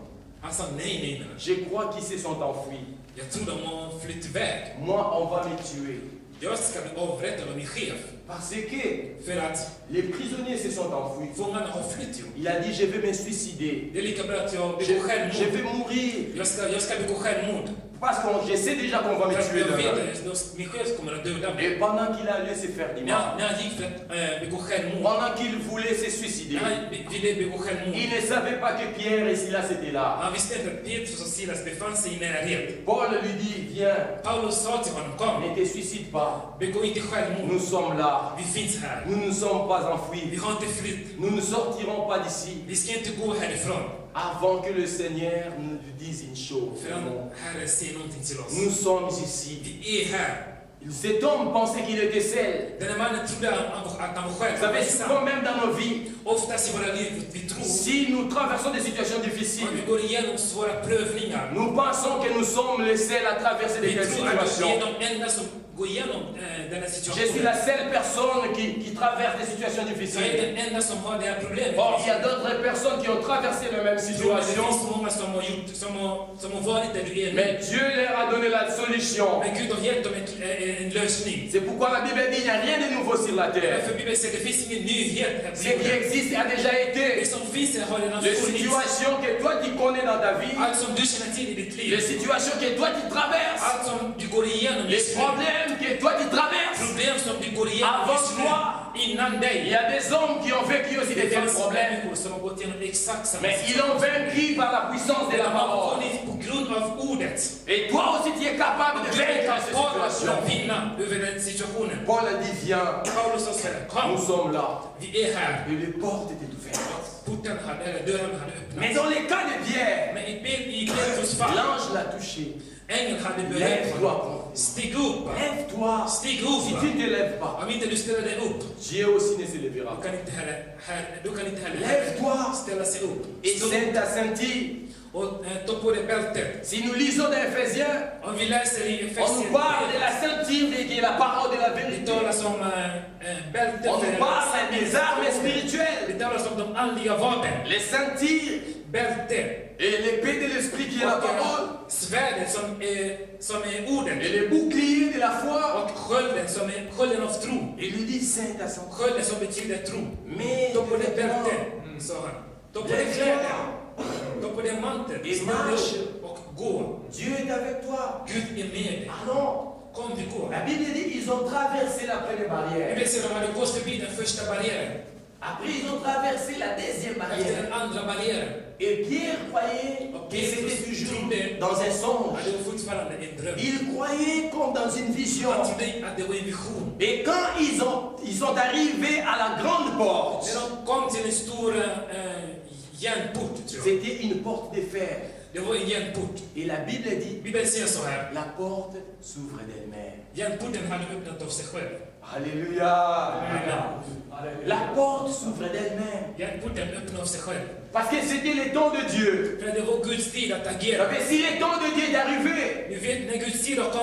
S2: han sa nej.
S1: Je crois qu'ils se sont enfuis.
S2: Jag tror de har flytt iväg.
S1: Moi, on va me tuer.
S2: Jag ska bli avrättad av min chef.
S1: Parce que
S2: För att
S1: les prisonniers se sont enfuis.
S2: fångarna har flytt ju.
S1: Il a dit, je vais me suicider.
S2: Det är lika bra att jag
S1: Je,
S2: begår
S1: je
S2: självmord.
S1: vais mourir.
S2: Jag ska begå självmord.
S1: Parce que je sais déjà qu'on va me
S2: För att
S1: tuer
S2: jag
S1: demain.
S2: vet att min chef kommer att döda mig.
S1: Et pendant qu'il allait se faire du mal,
S2: När han gick för att begå självmord,
S1: pendant qu'il voulait se suicider,
S2: när han ville begå självmord,
S1: il ne savait pas que Pierre et Silas étaient là.
S2: han visste inte att Petrus och Silas befann sig i närhet.
S1: Paul lui dit, viens,
S2: Paulus sa till honom, kom,
S1: ne te suicide pas.
S2: begå inte självmord.
S1: Nous sommes là.
S2: Vi finns här.
S1: Nous ne sommes pas
S2: Vi
S1: enfuis.
S2: har inte flytt.
S1: Nous ne sortirons pas d'ici
S2: Vi ska inte gå härifrån
S1: avant que le Seigneur nous dise une chose.
S2: förrän Herren säger någonting till oss.
S1: Nous sommes ici.
S2: Vi är här.
S1: Cet homme pensait qu'il était seul. Vous savez, souvent même dans nos vies, si nous traversons des situations difficiles, nous pensons que nous sommes les seuls à traverser des situations. Je suis la seule personne qui traverse des situations difficiles. Or, il y a d'autres personnes qui ont traversé la même situation. Mais Dieu leur a donné la solution. C'est pourquoi la Bible dit qu'il n'y a rien de nouveau sur la terre. Ce qui existe a déjà été. Les situations que toi tu connais dans ta vie, les situations que toi tu traverses, les problèmes que toi tu traverses, avant toi, il y a des hommes qui ont vécu aussi des tels problèmes. Mais ils ont vaincu par la puissance de la parole. Et toi aussi tu es capable de vaincre cette situation. Paul a dit viens, nous sommes là. Et les portes étaient ouvertes. Mais dans les cas de Pierre, l'ange l'a touché. Lève-toi. Lève-toi. Si tu ne te lèves pas, Dieu aussi ne se lèvera. Lève-toi. Et c'est ta ceinture. Si nous lisons dans Ephésiens, on nous parle de la ceinture qui est la parole de la vérité. On nous parle des armes spirituelles. Les ceintures et l'épée de l'esprit qui est la parole. Et les boucliers de la foi. Il lui dit c'est ta ceinture. Mais et marche. Dieu est avec toi. Allons. La Bible dit qu'ils ont traversé la première barrière. Après ils ont traversé la deuxième barrière. Et Pierre croyait que c'était toujours dans un songe. Il croyait comme dans une vision. Et quand ils sont arrivés à la grande porte, c'était une porte de fer. Et la Bible dit la porte s'ouvre d'elle-même. Alléluia. La porte s'ouvre d'elle-même. Parce que c'était le temps de Dieu. Mais si le temps de Dieu est arrivé,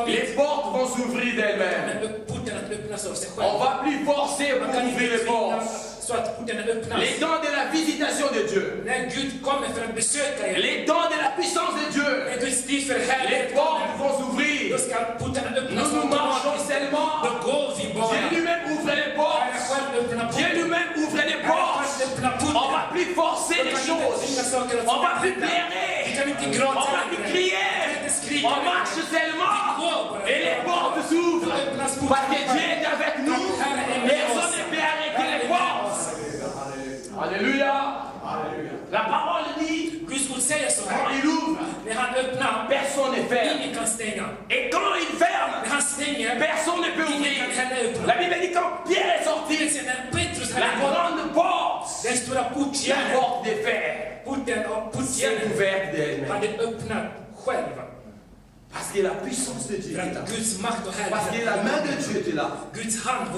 S1: les portes vont s'ouvrir d'elles-mêmes. On ne va plus forcer pour ouvrir les portes. Les temps de la visitation de Dieu. Les temps de la puissance de Dieu. Les portes vont s'ouvrir. Nous marchons seulement. Dieu lui-même ouvre les portes. Dieu lui-même ouvre les portes. On ne va plus forcer les choses. On ne va plus plairer. On ne va plus crier. On marche seulement. Et les portes s'ouvrent. Parce que Dieu est avec nous. Personne ne peut arrêter les portes. Alléluia. La parole dit, quand il ouvre, personne ne ferme. Et quand il ferme, personne ne peut ouvrir. La Bible dit quand Pierre est sorti, la grande porte, la porte de fer, s'est ouverte d'elle-même. Parce que la puissance de Dieu est là. Parce que la main de Dieu est là.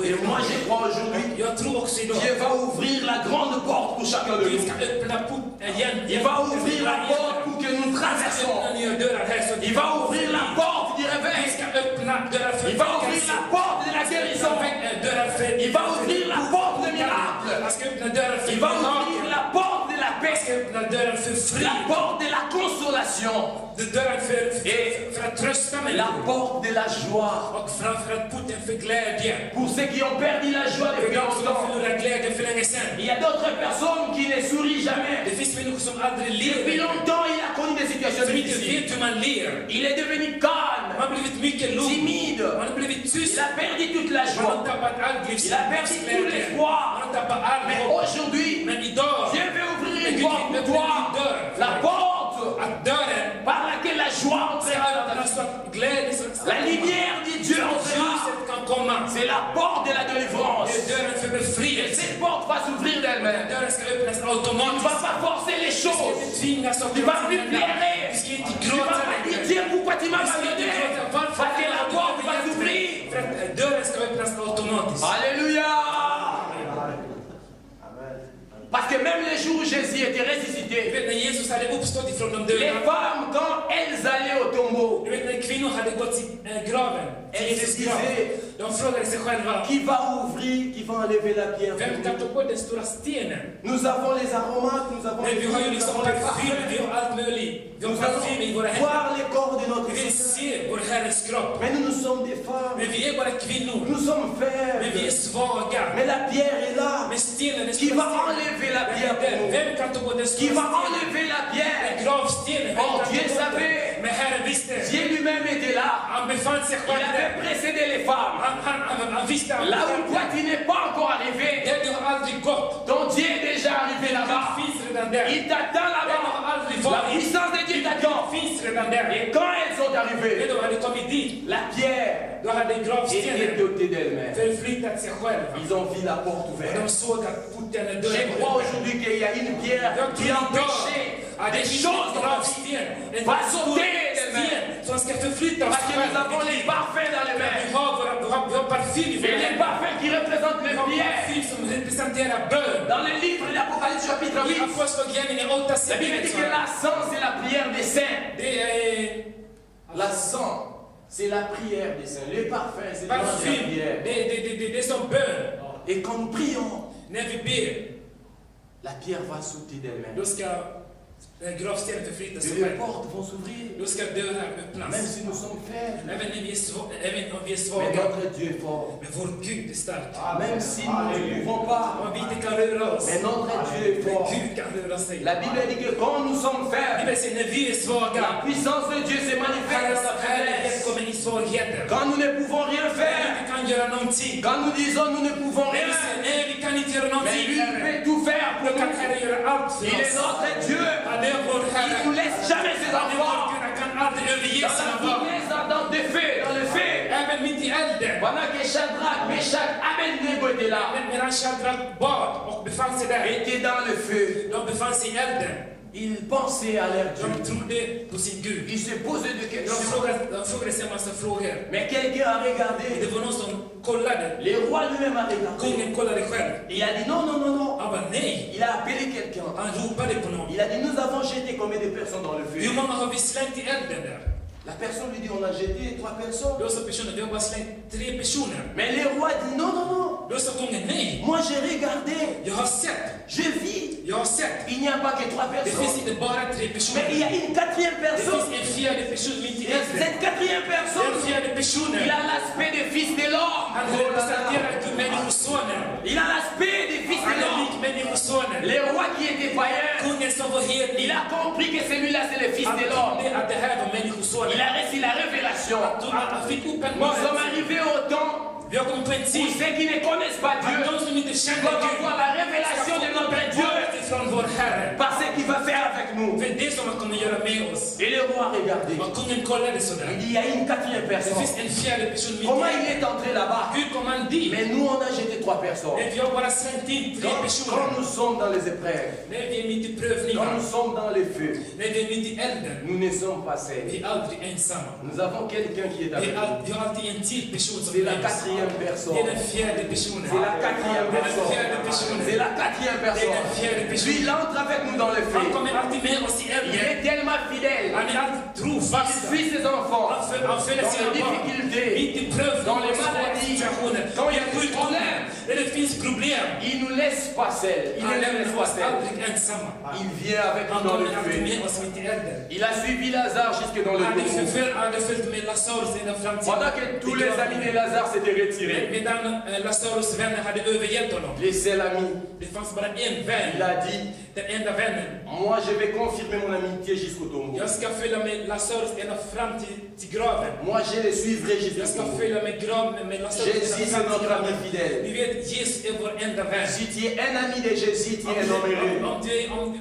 S1: Et moi je crois aujourd'hui, Dieu va ouvrir la grande porte pour chacun de nous. Il va ouvrir la porte pour que nous traversions. Il va ouvrir la porte du réveil. Il va ouvrir la porte de la guérison. Il va ouvrir la porte de miracle. Il va ouvrir la porte de la paix. La porte de la consolation. Et la porte de la joie. Pour ceux qui ont perdu la joie depuis longtemps. Il y a d'autres personnes qui ne sourient jamais. Depuis longtemps, il a connu des situations difficiles. Il est devenu calme, timide. Il a perdu toute la joie. Il a perdu tout l'espoir. Mais aujourd'hui, Dieu veut ouvrir une porte pour toi. La porte par laquelle la joie entrera dans ta vie. La lumière de Dieu entrera. C'est la porte de la délivrance. Et cette porte va s'ouvrir d'elle-même. Tu ne vas pas forcer les choses. Tu ne vas plus plairer. Tu ne vas pas dire Dieu pourquoi tu m'as abandonné. Parce que la porte va s'ouvrir.
S2: gratis.
S1: Alléluia. Parce que même les jours où Jésus était ressuscité,
S2: Du vet, när Jesus hade uppstått ifrån de
S1: les
S2: döda,
S1: femmes, quand elles allaient au tombeau,
S2: du vet när kvinnor hade gått till graven, till
S1: elles se
S2: Jesus grav,
S1: disaient,
S2: de frågade sig själva,
S1: qui va ouvrir, qui va enlever la pierre
S2: vem
S1: pour
S2: kan ta
S1: nous?
S2: bort den stora stenen?
S1: Nous avons les aromates, nous avons
S2: Men
S1: les
S2: vi har ju
S1: nous
S2: liksom
S1: avons les
S2: parfym, vi
S1: parfums.
S2: har allt möjligt. Vi har
S1: Nous
S2: parfym i våra
S1: allons
S2: händer.
S1: voir les corps de notre
S2: Vi vill
S1: Seigneur.
S2: se vår Herres kropp.
S1: Mais nous sommes des femmes.
S2: Men vi är bara kvinnor.
S1: Nous sommes
S2: Men vi är
S1: faibles.
S2: svaga.
S1: Mais la pierre est là.
S2: Men stenen, den
S1: Qui
S2: stora
S1: va
S2: stenen,
S1: enlever la pierre pour nous?
S2: vem kan ta bort den
S1: Qui
S2: stora
S1: va
S2: stenen?
S1: enlever la
S2: Den
S1: pierre?
S2: gravstenen, vem
S1: Oh,
S2: kan
S1: Dieu
S2: ta bort
S1: savait.
S2: den? Men Herren visste.
S1: Dieu lui-même était là.
S2: Han befann sig
S1: Il
S2: själv
S1: avait
S2: där.
S1: précédé les femmes.
S2: Han visste att
S1: Là où toi tu n'es pas encore arrivé,
S2: där du har aldrig gått.
S1: ton Dieu est déjà arrivé
S2: Gud
S1: là-bas.
S2: finns redan där.
S1: Il t'attend
S2: Den har
S1: là-bas.
S2: aldrig
S1: La
S2: varit.
S1: puissance de Dieu t'attend.
S2: Gud finns redan där.
S1: Et quand elles sont
S2: När
S1: arrivées,
S2: de hade kommit dit,
S1: la pierre
S2: då hade
S1: était
S2: gravstenen
S1: dotée d'elle-même.
S2: förflyttat sig själv.
S1: Ils ont vu la porte
S2: Och de
S1: ouverte.
S2: såg att porten är
S1: Je
S2: dörren.
S1: crois aujourd'hui qu'il y a une pierre qui empêchait des choses dans la vie. Va sauter d'elle-même.
S2: Som ska förflytta oss
S1: Parce que nous avons les parfums dans les mains.
S2: vi har parfym i
S1: Et
S2: våra
S1: les
S2: händer.
S1: parfums qui représentent
S2: Vi
S1: les
S2: har
S1: pierres.
S2: parfym som representerar bön.
S1: Dans le livre de l'Apocalypse chapitre
S2: I
S1: 8,
S2: Apostlagärningarna 8
S1: la Bible dit que l'encens c'est la prière des saints.
S2: det är
S1: L'encens c'est la prière des saints. Les parfums c'est la
S2: parfym.
S1: prière.
S2: Det är som bön.
S1: Et quand nous prions,
S2: När vi ber,
S1: la pierre va sauter d'elle-même.
S2: då ska gravstenen förflytta sig
S1: Et les
S2: själv.
S1: portes vont s'ouvrir.
S2: Då ska dörrar
S1: Même
S2: öppnas.
S1: si nous sommes faibles.
S2: Även om vi är
S1: Mais
S2: svaga.
S1: notre Dieu est fort.
S2: Men vår Gud är stark.
S1: Même si nous ne pouvons pas.
S2: Om vi inte kan röra oss.
S1: Mais notre Dieu est
S2: Men
S1: fort.
S2: Gud kan röra sig.
S1: La Bible dit que quand nous sommes faibles,
S2: Bibeln säger när vi är
S1: la
S2: svaga,
S1: puissance de Dieu se manifeste dans sa
S2: härlighet
S1: faiblesse.
S2: kommer i svagheter.
S1: Quand nous ne pouvons rien
S2: Vi
S1: faire,
S2: inte kan göra någonting.
S1: quand nous disons nous ne pouvons
S2: När
S1: rien,
S2: vi säger nej, vi kan inte göra
S1: mais
S2: någonting.
S1: lui peut tout faire
S2: Då
S1: pour
S2: kan
S1: nous.
S2: Herren göra allt för
S1: Il est
S2: oss.
S1: notre Dieu.
S2: Han är vår
S1: Il
S2: Herre.
S1: ne nous laisse jamais ses
S2: Han är vår
S1: enfants.
S2: Gud. Han kan aldrig överge
S1: Dans
S2: sina
S1: la
S2: barn.
S1: fournaise, dans des feux, dans le feu.
S2: Även mitt i elden.
S1: Pendant que Shadrach, Meshach, Abednego étaient là,
S2: Medan Shadrach bad och befann sig där.
S1: étaient dans le feu.
S2: De befann sig i elden.
S1: Ils pensaient à leur
S2: De
S1: Dieu.
S2: trodde på sin Gud.
S1: Ils se posaient des
S2: De
S1: questions.
S2: frågade sig en massa frågor.
S1: Mais quelqu'un a regardé.
S2: Det var någon som kollade.
S1: Le roi lui-même a regardé.
S2: Kungen kollade själv.
S1: Il a dit non, non, non, non.
S2: Han bara nej.
S1: Il a appelé quelqu'un.
S2: Han ropade på någon.
S1: Il a dit nous avons jeté combien de personnes dans le feu?
S2: Hur många har vi slängt i elden där?
S1: La personne lui dit on a jeté 3 personnes.
S2: Då sa personen, vi har bara slängt 3 personer.
S1: Mais le roi dit non, non, non.
S2: Då sa kungen, nej.
S1: Moi j'ai regardé.
S2: Jag har sett.
S1: Je vis.
S2: Jag har sett.
S1: Il n'y a pas que 3
S2: Det finns
S1: personnes.
S2: inte bara 3
S1: Mais il
S2: personer.
S1: y a une 4e
S2: Det
S1: personne.
S2: finns en fjärde person mitt i
S1: Et
S2: elden.
S1: cette 4e
S2: Den
S1: personne,
S2: fjärde
S1: il
S2: personen,
S1: a l'aspect des fils de l'homme.
S2: han representerar Gud, människosonen.
S1: Il a l'aspect des fils de
S2: Han är
S1: l'homme.
S2: lik människosonen.
S1: Le roi qui était païen,
S2: Kungen som var hedning.
S1: il a compris que celui-là c'est le fils
S2: Han
S1: de l'homme.
S2: trodde att det här var människosonen.
S1: Il a reçu la révélation.
S2: Han fick upp en
S1: Nous sommes arrivés au temps
S2: Vi har kommit på en
S1: où
S2: tid
S1: ceux qui ne connaissent pas Dieu
S2: att de som inte känner
S1: doivent
S2: Gud
S1: avoir la révélation de notre Dieu
S2: från vår Herre.
S1: par ce qu'il va faire avec nous.
S2: För det som han kommer göra med oss.
S1: Et le roi a regardé.
S2: Och kungen kollade
S1: Il
S2: sådär.
S1: dit il y a une 4e
S2: Det
S1: personne.
S2: finns en fjärde person mitt
S1: Comment
S2: i.
S1: il est entré là-bas?
S2: Hur kom han dit?
S1: Mais nous on a jeté 3 personnes.
S2: Men vi har bara slängt in 3
S1: Quand
S2: personer.
S1: nous sommes dans les épreuves,
S2: När vi är mitt i
S1: quand
S2: prövningar.
S1: nous sommes dans les feux,
S2: När vi är mitt i elden.
S1: nous ne sommes pas seuls.
S2: Vi är aldrig ensamma.
S1: Nous avons quelqu'un qui est avec nous.
S2: Vi har alltid en till person som
S1: C'est la
S2: är med oss.
S1: 4e
S2: Det är
S1: personne.
S2: den fjärde personen.
S1: C'est la 4e
S2: Det är den
S1: personne.
S2: fjärde personen.
S1: C'est la 4e personne. Lui, il entre avec nous dans le
S2: Han
S1: feu.
S2: kommer alltid med oss i
S1: Il
S2: elden.
S1: est tellement fidèle.
S2: Han är alltid
S1: Il
S2: trofast.
S1: suit ses enfants
S2: Han följer
S1: dans
S2: sina
S1: les
S2: barn.
S1: difficultés,
S2: Mitt i prövningar
S1: dans les
S2: och svåra
S1: maladies,
S2: situationer.
S1: quand il y a
S2: Vi
S1: des
S2: sjukdomar.
S1: problèmes.
S2: När det finns problem.
S1: il nous laisse pas seuls. Il
S2: Han
S1: ne nous laisse
S2: lämnar
S1: pas
S2: oss
S1: seuls.
S2: aldrig ensamma.
S1: Il vient avec nous
S2: Han
S1: dans le
S2: kommer alltid
S1: feu.
S2: med oss mitt i elden.
S1: Il a suivi Lazare jusque dans le tombeau.
S2: Han hade följt med Lazarus ända fram till
S1: Pendant que tous les amis de Lazare s'étaient retirés,
S2: Medan Lazarus vänner hade övergett honom.
S1: les seuls amis,
S2: Det fanns bara en
S1: il
S2: vän.
S1: a dit,
S2: Den enda vännen.
S1: moi je vais confirmer mon amitié jusqu'au tombeau.
S2: Jag ska följa med Lazarus ända fram till graven.
S1: Moi je le suivrai
S2: Jag
S1: jusqu'au
S2: ska
S1: tombeau.
S2: följa med graven med Lazarus
S1: Jésus
S2: ända
S1: c'est
S2: fram till
S1: notre ami
S2: graven.
S1: fidèle.
S2: Ni vet, Jesus är vår enda vän.
S1: Si tu es un ami de Jésus, tu es un homme heureux.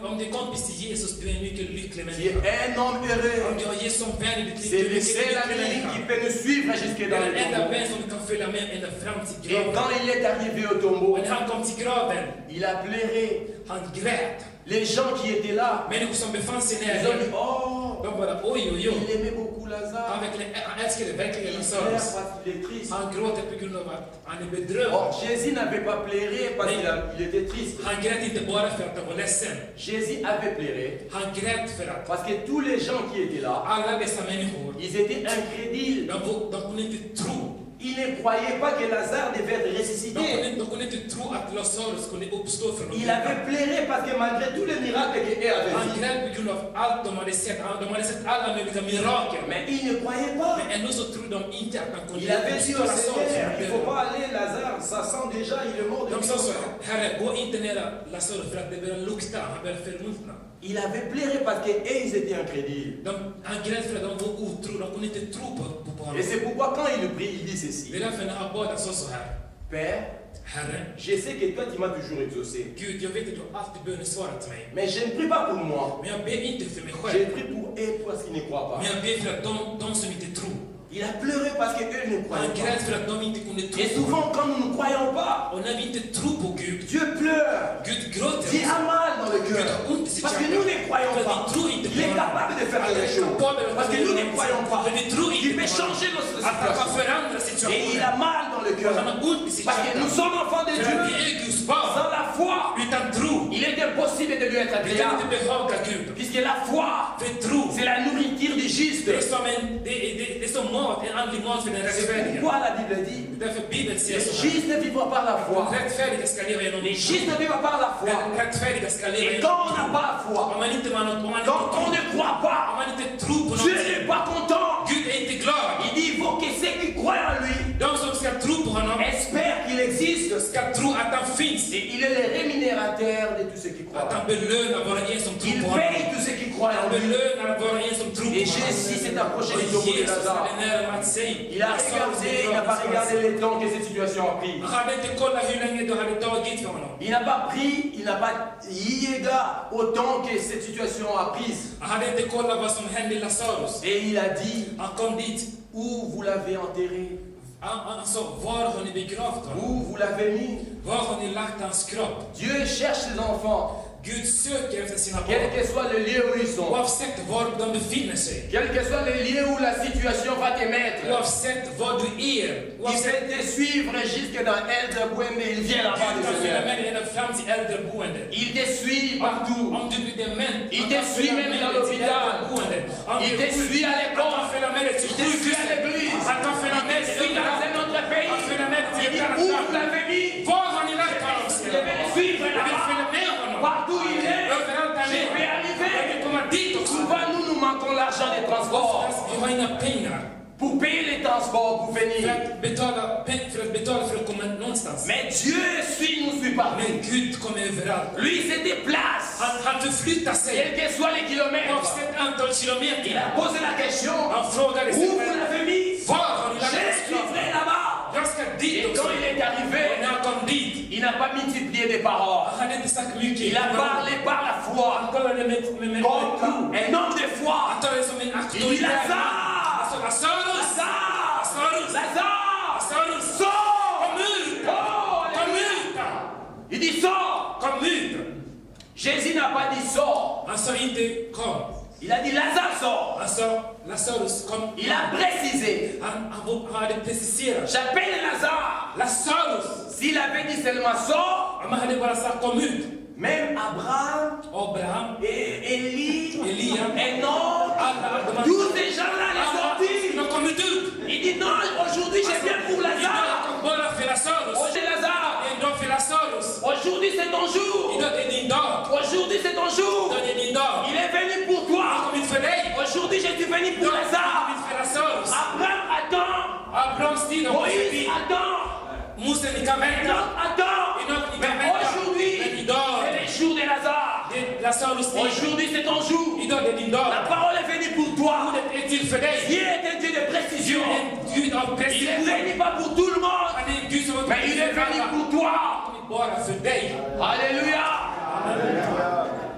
S2: Om du är kompis till Jesus, du är en mycket lycklig
S1: Tu es
S2: människa.
S1: un homme heureux.
S2: Om du har Jesus som vän i ditt liv,
S1: C'est
S2: du är
S1: le
S2: en
S1: seul
S2: mycket
S1: ami
S2: lycklig
S1: qui
S2: människa.
S1: peut nous suivre jusque
S2: Det
S1: dans
S2: är
S1: le
S2: den enda
S1: tombeau.
S2: vän som du kan följa med ända fram till
S1: Et
S2: graven.
S1: quand il est arrivé au tombeau,
S2: Och när han kom till graven,
S1: il a pleuré.
S2: han grät.
S1: Les gens qui étaient là,
S2: Människor som befann sig
S1: ils ont dit,
S2: nära,
S1: oh,
S2: de bara oj, oj, oj.
S1: Il aimait beaucoup Lazare.
S2: Han älskade verkligen
S1: Il
S2: Lazarus.
S1: pleure parce qu'il est triste.
S2: Han gråter på grund av att han är bedrövad.
S1: Or, Jésus n'avait pas pleuré parce qu'il était triste.
S2: Han grät inte bara för att han var ledsen.
S1: Jésus avait pleuré
S2: Han grät för att
S1: parce que tous les gens qui étaient là,
S2: alla dessa människor,
S1: ils étaient incrédules.
S2: de kunde inte tro.
S1: Ils ne croyaient pas que Lazare devait être ressuscité.
S2: De kunde inte tro att Lazarus kunde uppstå från de
S1: Il avait pleuré parce que malgré tous les miracles qu'il avait
S2: Han
S1: fait,
S2: grät på grund av allt de hade sett. De hade sett alla möjliga mirakel.
S1: mais ils ne croyaient pas.
S2: Men ändå så trodde de inte att han kunde
S1: Il avait dit
S2: uppstå
S1: au
S2: Lazarus.
S1: Seigneur, il ne faut pas aller, Lazare, ça sent déjà, il est mort
S2: De
S1: depuis
S2: sa så
S1: longtemps.
S2: Herre, gå inte nära Lazarus för att det börjar lukta. Han börjar förmultna.
S1: Il avait pleuré parce qu'ils étaient incrédules.
S2: Han grät för att de var otro. De kunde inte tro på honom.
S1: Et c'est pourquoi quand il prie, il dit
S2: Det
S1: ceci.
S2: är därför när han bad han sa så här.
S1: Père,
S2: Herre,
S1: je sais que toi tu m'as toujours exaucé.
S2: Gud, jag vet att du alltid bönesvarat mig.
S1: Mais je ne prie pas pour moi.
S2: Men jag ber inte för mig
S1: Je
S2: själv.
S1: prie pour eux parce qu'ils ne croient pas.
S2: Men jag ber för att de som inte tror.
S1: Il a pleuré parce qu'eux ne
S2: Han
S1: croyaient
S2: grät
S1: pas.
S2: för att de inte kunde tro.
S1: Et souvent quand nous ne croyons pas,
S2: Och när vi inte tror på Gud,
S1: Dieu pleure.
S2: Gud gråter.
S1: Dieu a mal dans le cœur. Parce que nous ne croyons pas. Il est capable de faire quelque chose. Parce que nous ne croyons pas. Il peut changer notre situation. Et il a mal dans le cœur. Parce que nous sommes enfants de Dieu. Sans la foi, il est impossible de lui être agréable. Puisque la foi, c'est la nourriture du juste.
S2: Det är som mat, en andlig mat för den
S1: C'est
S2: rättfärdiga.
S1: pourquoi la Bible dit,
S2: Därför Bibeln säger
S1: les
S2: så här.
S1: justes vivent par la foi.
S2: Den rättfärdiga ska leva genom
S1: Les justes vivent par la foi.
S2: Den rättfärdiga ska leva
S1: Et
S2: genom
S1: quand on n'a pas la foi,
S2: Om man inte har något,
S1: quand on ne croit
S2: om
S1: pas,
S2: man inte tror på
S1: Dieu
S2: något,
S1: n'est pas content.
S2: Gud är inte glad.
S1: Il dit, il faut que ceux qui croient en lui
S2: De som ska tro på honom
S1: espèrent qu'il existe.
S2: ska tro att han finns.
S1: Et il est le rémunérateur de tous ceux qui croient.
S2: Att han belönar var och en som tror
S1: Il
S2: på honom.
S1: paye tous ceux qui croient
S2: Han
S1: en lui.
S2: belönar var och en som tror på
S1: Et
S2: honom.
S1: Jésus s'est approché du
S2: Och
S1: tombeau de
S2: Jesus
S1: Lazare.
S2: hade närmat sig.
S1: Il a regardé, il n'a pas regardé le temps que cette situation a pris.
S2: Han hade inte kollat hur länge det hade tagit för honom.
S1: Il n'a pas pris, il n'a pas eu au temps que cette situation a pris.
S2: Han hade inte kollat vad som hände Lazarus.
S1: Et il a dit,
S2: Han kom dit.
S1: où vous l'avez enterré?
S2: Han sa, var har ni begravt honom?
S1: Où vous l'avez mis?
S2: Var har ni lagt hans kropp?
S1: Dieu cherche ses enfants,
S2: Gud söker efter sina
S1: quel
S2: barn.
S1: que soit le lieu où ils sont.
S2: Oavsett var de befinner sig.
S1: Quel que soit le lieu où la situation va te mettre.
S2: Oavsett var du är.
S1: Il peut te suivre jusque dans Elderboende, il vient là-bas
S2: Gud
S1: de
S2: kan följa
S1: Seigneur.
S2: med dig ända fram till äldreboendet.
S1: Il te suit partout.
S2: Om du blir dement.
S1: Il te suit même dans l'hôpital. Il te suit à l'école.
S2: Han följer med dig till
S1: Il te suit à l'église.
S2: Han kan följa med
S1: Il te
S2: dig
S1: suit dans un autre pays.
S2: Han följer med dig
S1: Il
S2: till
S1: dit,
S2: ett annat
S1: où
S2: land.
S1: vous l'avez mis?
S2: Var har ni lagt honom?
S1: Je vais le suivre
S2: Jag vill följa
S1: là-bas.
S2: med honom.
S1: Partout il est,
S2: Överallt han
S1: je
S2: är.
S1: vais
S2: Jag
S1: arriver.
S2: vill komma dit också.
S1: Souvent, nous manquons l'argent des transports.
S2: Vi har inga pengar
S1: Pour payer les transports, pour
S2: för
S1: venir.
S2: att betala för att komma någonstans.
S1: Mais Dieu nous suit partout.
S2: Men Gud kommer överallt.
S1: Lui se déplace.
S2: Han förflyttar sig.
S1: Quels que soient les kilomètres.
S2: Oavsett antal
S1: Il
S2: kilometer.
S1: a posé la question.
S2: Han frågade
S1: Où
S2: sig
S1: vous
S2: själv.
S1: l'avez mis?
S2: Var har ni
S1: Je
S2: lagt hans kropp?
S1: suivrai là-bas.
S2: Jag ska dit
S1: Et
S2: också.
S1: quand il est
S2: Och
S1: arrivé,
S2: när han kom dit.
S1: il n'a pas multiplié des paroles.
S2: Han hade inte sagt mycket.
S1: Il a parlé par la foi.
S2: Han talade med
S1: Comme un homme de foi.
S2: Han talade som en
S1: Il dit
S2: auktoritet.
S1: Lazare!
S2: Lazarus!
S1: Lazare! Lazare!
S2: Lazarus!
S1: Sors!
S2: Kom ut!
S1: Oh,
S2: Kom
S1: alléluia.
S2: ut!
S1: Il dit sors!
S2: Kom ut!
S1: Jésus n'a pas dit sors.
S2: Han sa inte kom.
S1: Il a dit Lazare sors.
S2: Han sa Lazarus kom.
S1: Il a précisé.
S2: Han hade preciserat.
S1: J'appelle Lazare.
S2: Lazarus!
S1: S'il avait dit seulement sors,
S2: Han hade bara sagt kom ut.
S1: même Abraham
S2: Abraham,
S1: et Élie,
S2: Elia,
S1: Enoch,
S2: alla
S1: tous ces gens-là les sortis.
S2: de har kommit ut.
S1: Il dit non, aujourd'hui je viens pour Lazare.
S2: Idag kom bara för Lazarus.
S1: Aujourd'hui Lazare.
S2: En dag för Lazarus.
S1: Aujourd'hui c'est ton jour.
S2: Idag är din dag.
S1: Aujourd'hui c'est ton jour.
S2: Idag är din dag.
S1: Il est venu pour
S2: Han
S1: toi.
S2: kom hit för dig.
S1: Aujourd'hui je suis venu pour
S2: Idag har han
S1: Lazare.
S2: kommit för Lazarus.
S1: Abraham attend.
S2: Abrahams tid har kommit
S1: Moïse
S2: förbi.
S1: attend.
S2: Mose, ni kan vänta.
S1: Enoch attend.
S2: Enoch, ni kan
S1: Mais
S2: vänta.
S1: aujourd'hui,
S2: Men idag,
S1: c'est le jour de Lazare.
S2: det är Lazarus tid.
S1: Aujourd'hui c'est ton jour.
S2: Idag är din dag.
S1: La parole est venue pour toi.
S2: Ordet är till för dig.
S1: Dieu est un Dieu de
S2: Gud
S1: précision.
S2: är en Gud av
S1: Il est
S2: precision.
S1: venu pas pour tout le monde,
S2: Han är en Gud som har
S1: mais il est venu pour toi.
S2: kommit bara för dig.
S1: Alléluia.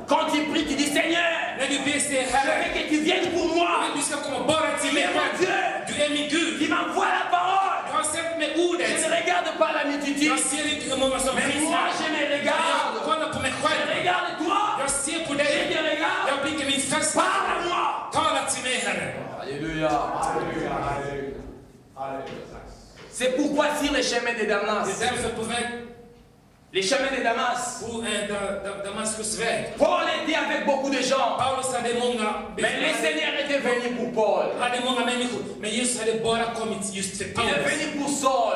S1: Quand tu pries, tu dis Seigneur,
S2: När du ber, säg
S1: je
S2: Herre,
S1: veux que tu viennes pour moi.
S2: du ska komma bara till
S1: Tu
S2: mig
S1: es mon
S2: själv.
S1: Dieu.
S2: Du är min Gud.
S1: Tu m'envoies la parole.
S2: Du har sänt mig
S1: Je
S2: ordet.
S1: ne regarde pas la multitude,
S2: Jag ser inte hur många som
S1: mais
S2: finns
S1: moi
S2: här.
S1: je me
S2: Jag
S1: regarde.
S2: kollar på mig
S1: Je
S2: själv.
S1: regarde toi.
S2: Jag ser på
S1: Je
S2: dig.
S1: te regarde.
S2: Jag blickar min fäste.
S1: Parle à moi.
S2: Tala till
S1: Alléluia. Alléluia. Alléluia. C'est pourquoi sur les chemins de Damas, les chemins de Damas, Paul était avec beaucoup de gens, mais le Seigneur était venu pour Paul. Il est venu pour Saul.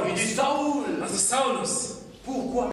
S1: Il dit Saul, pourquoi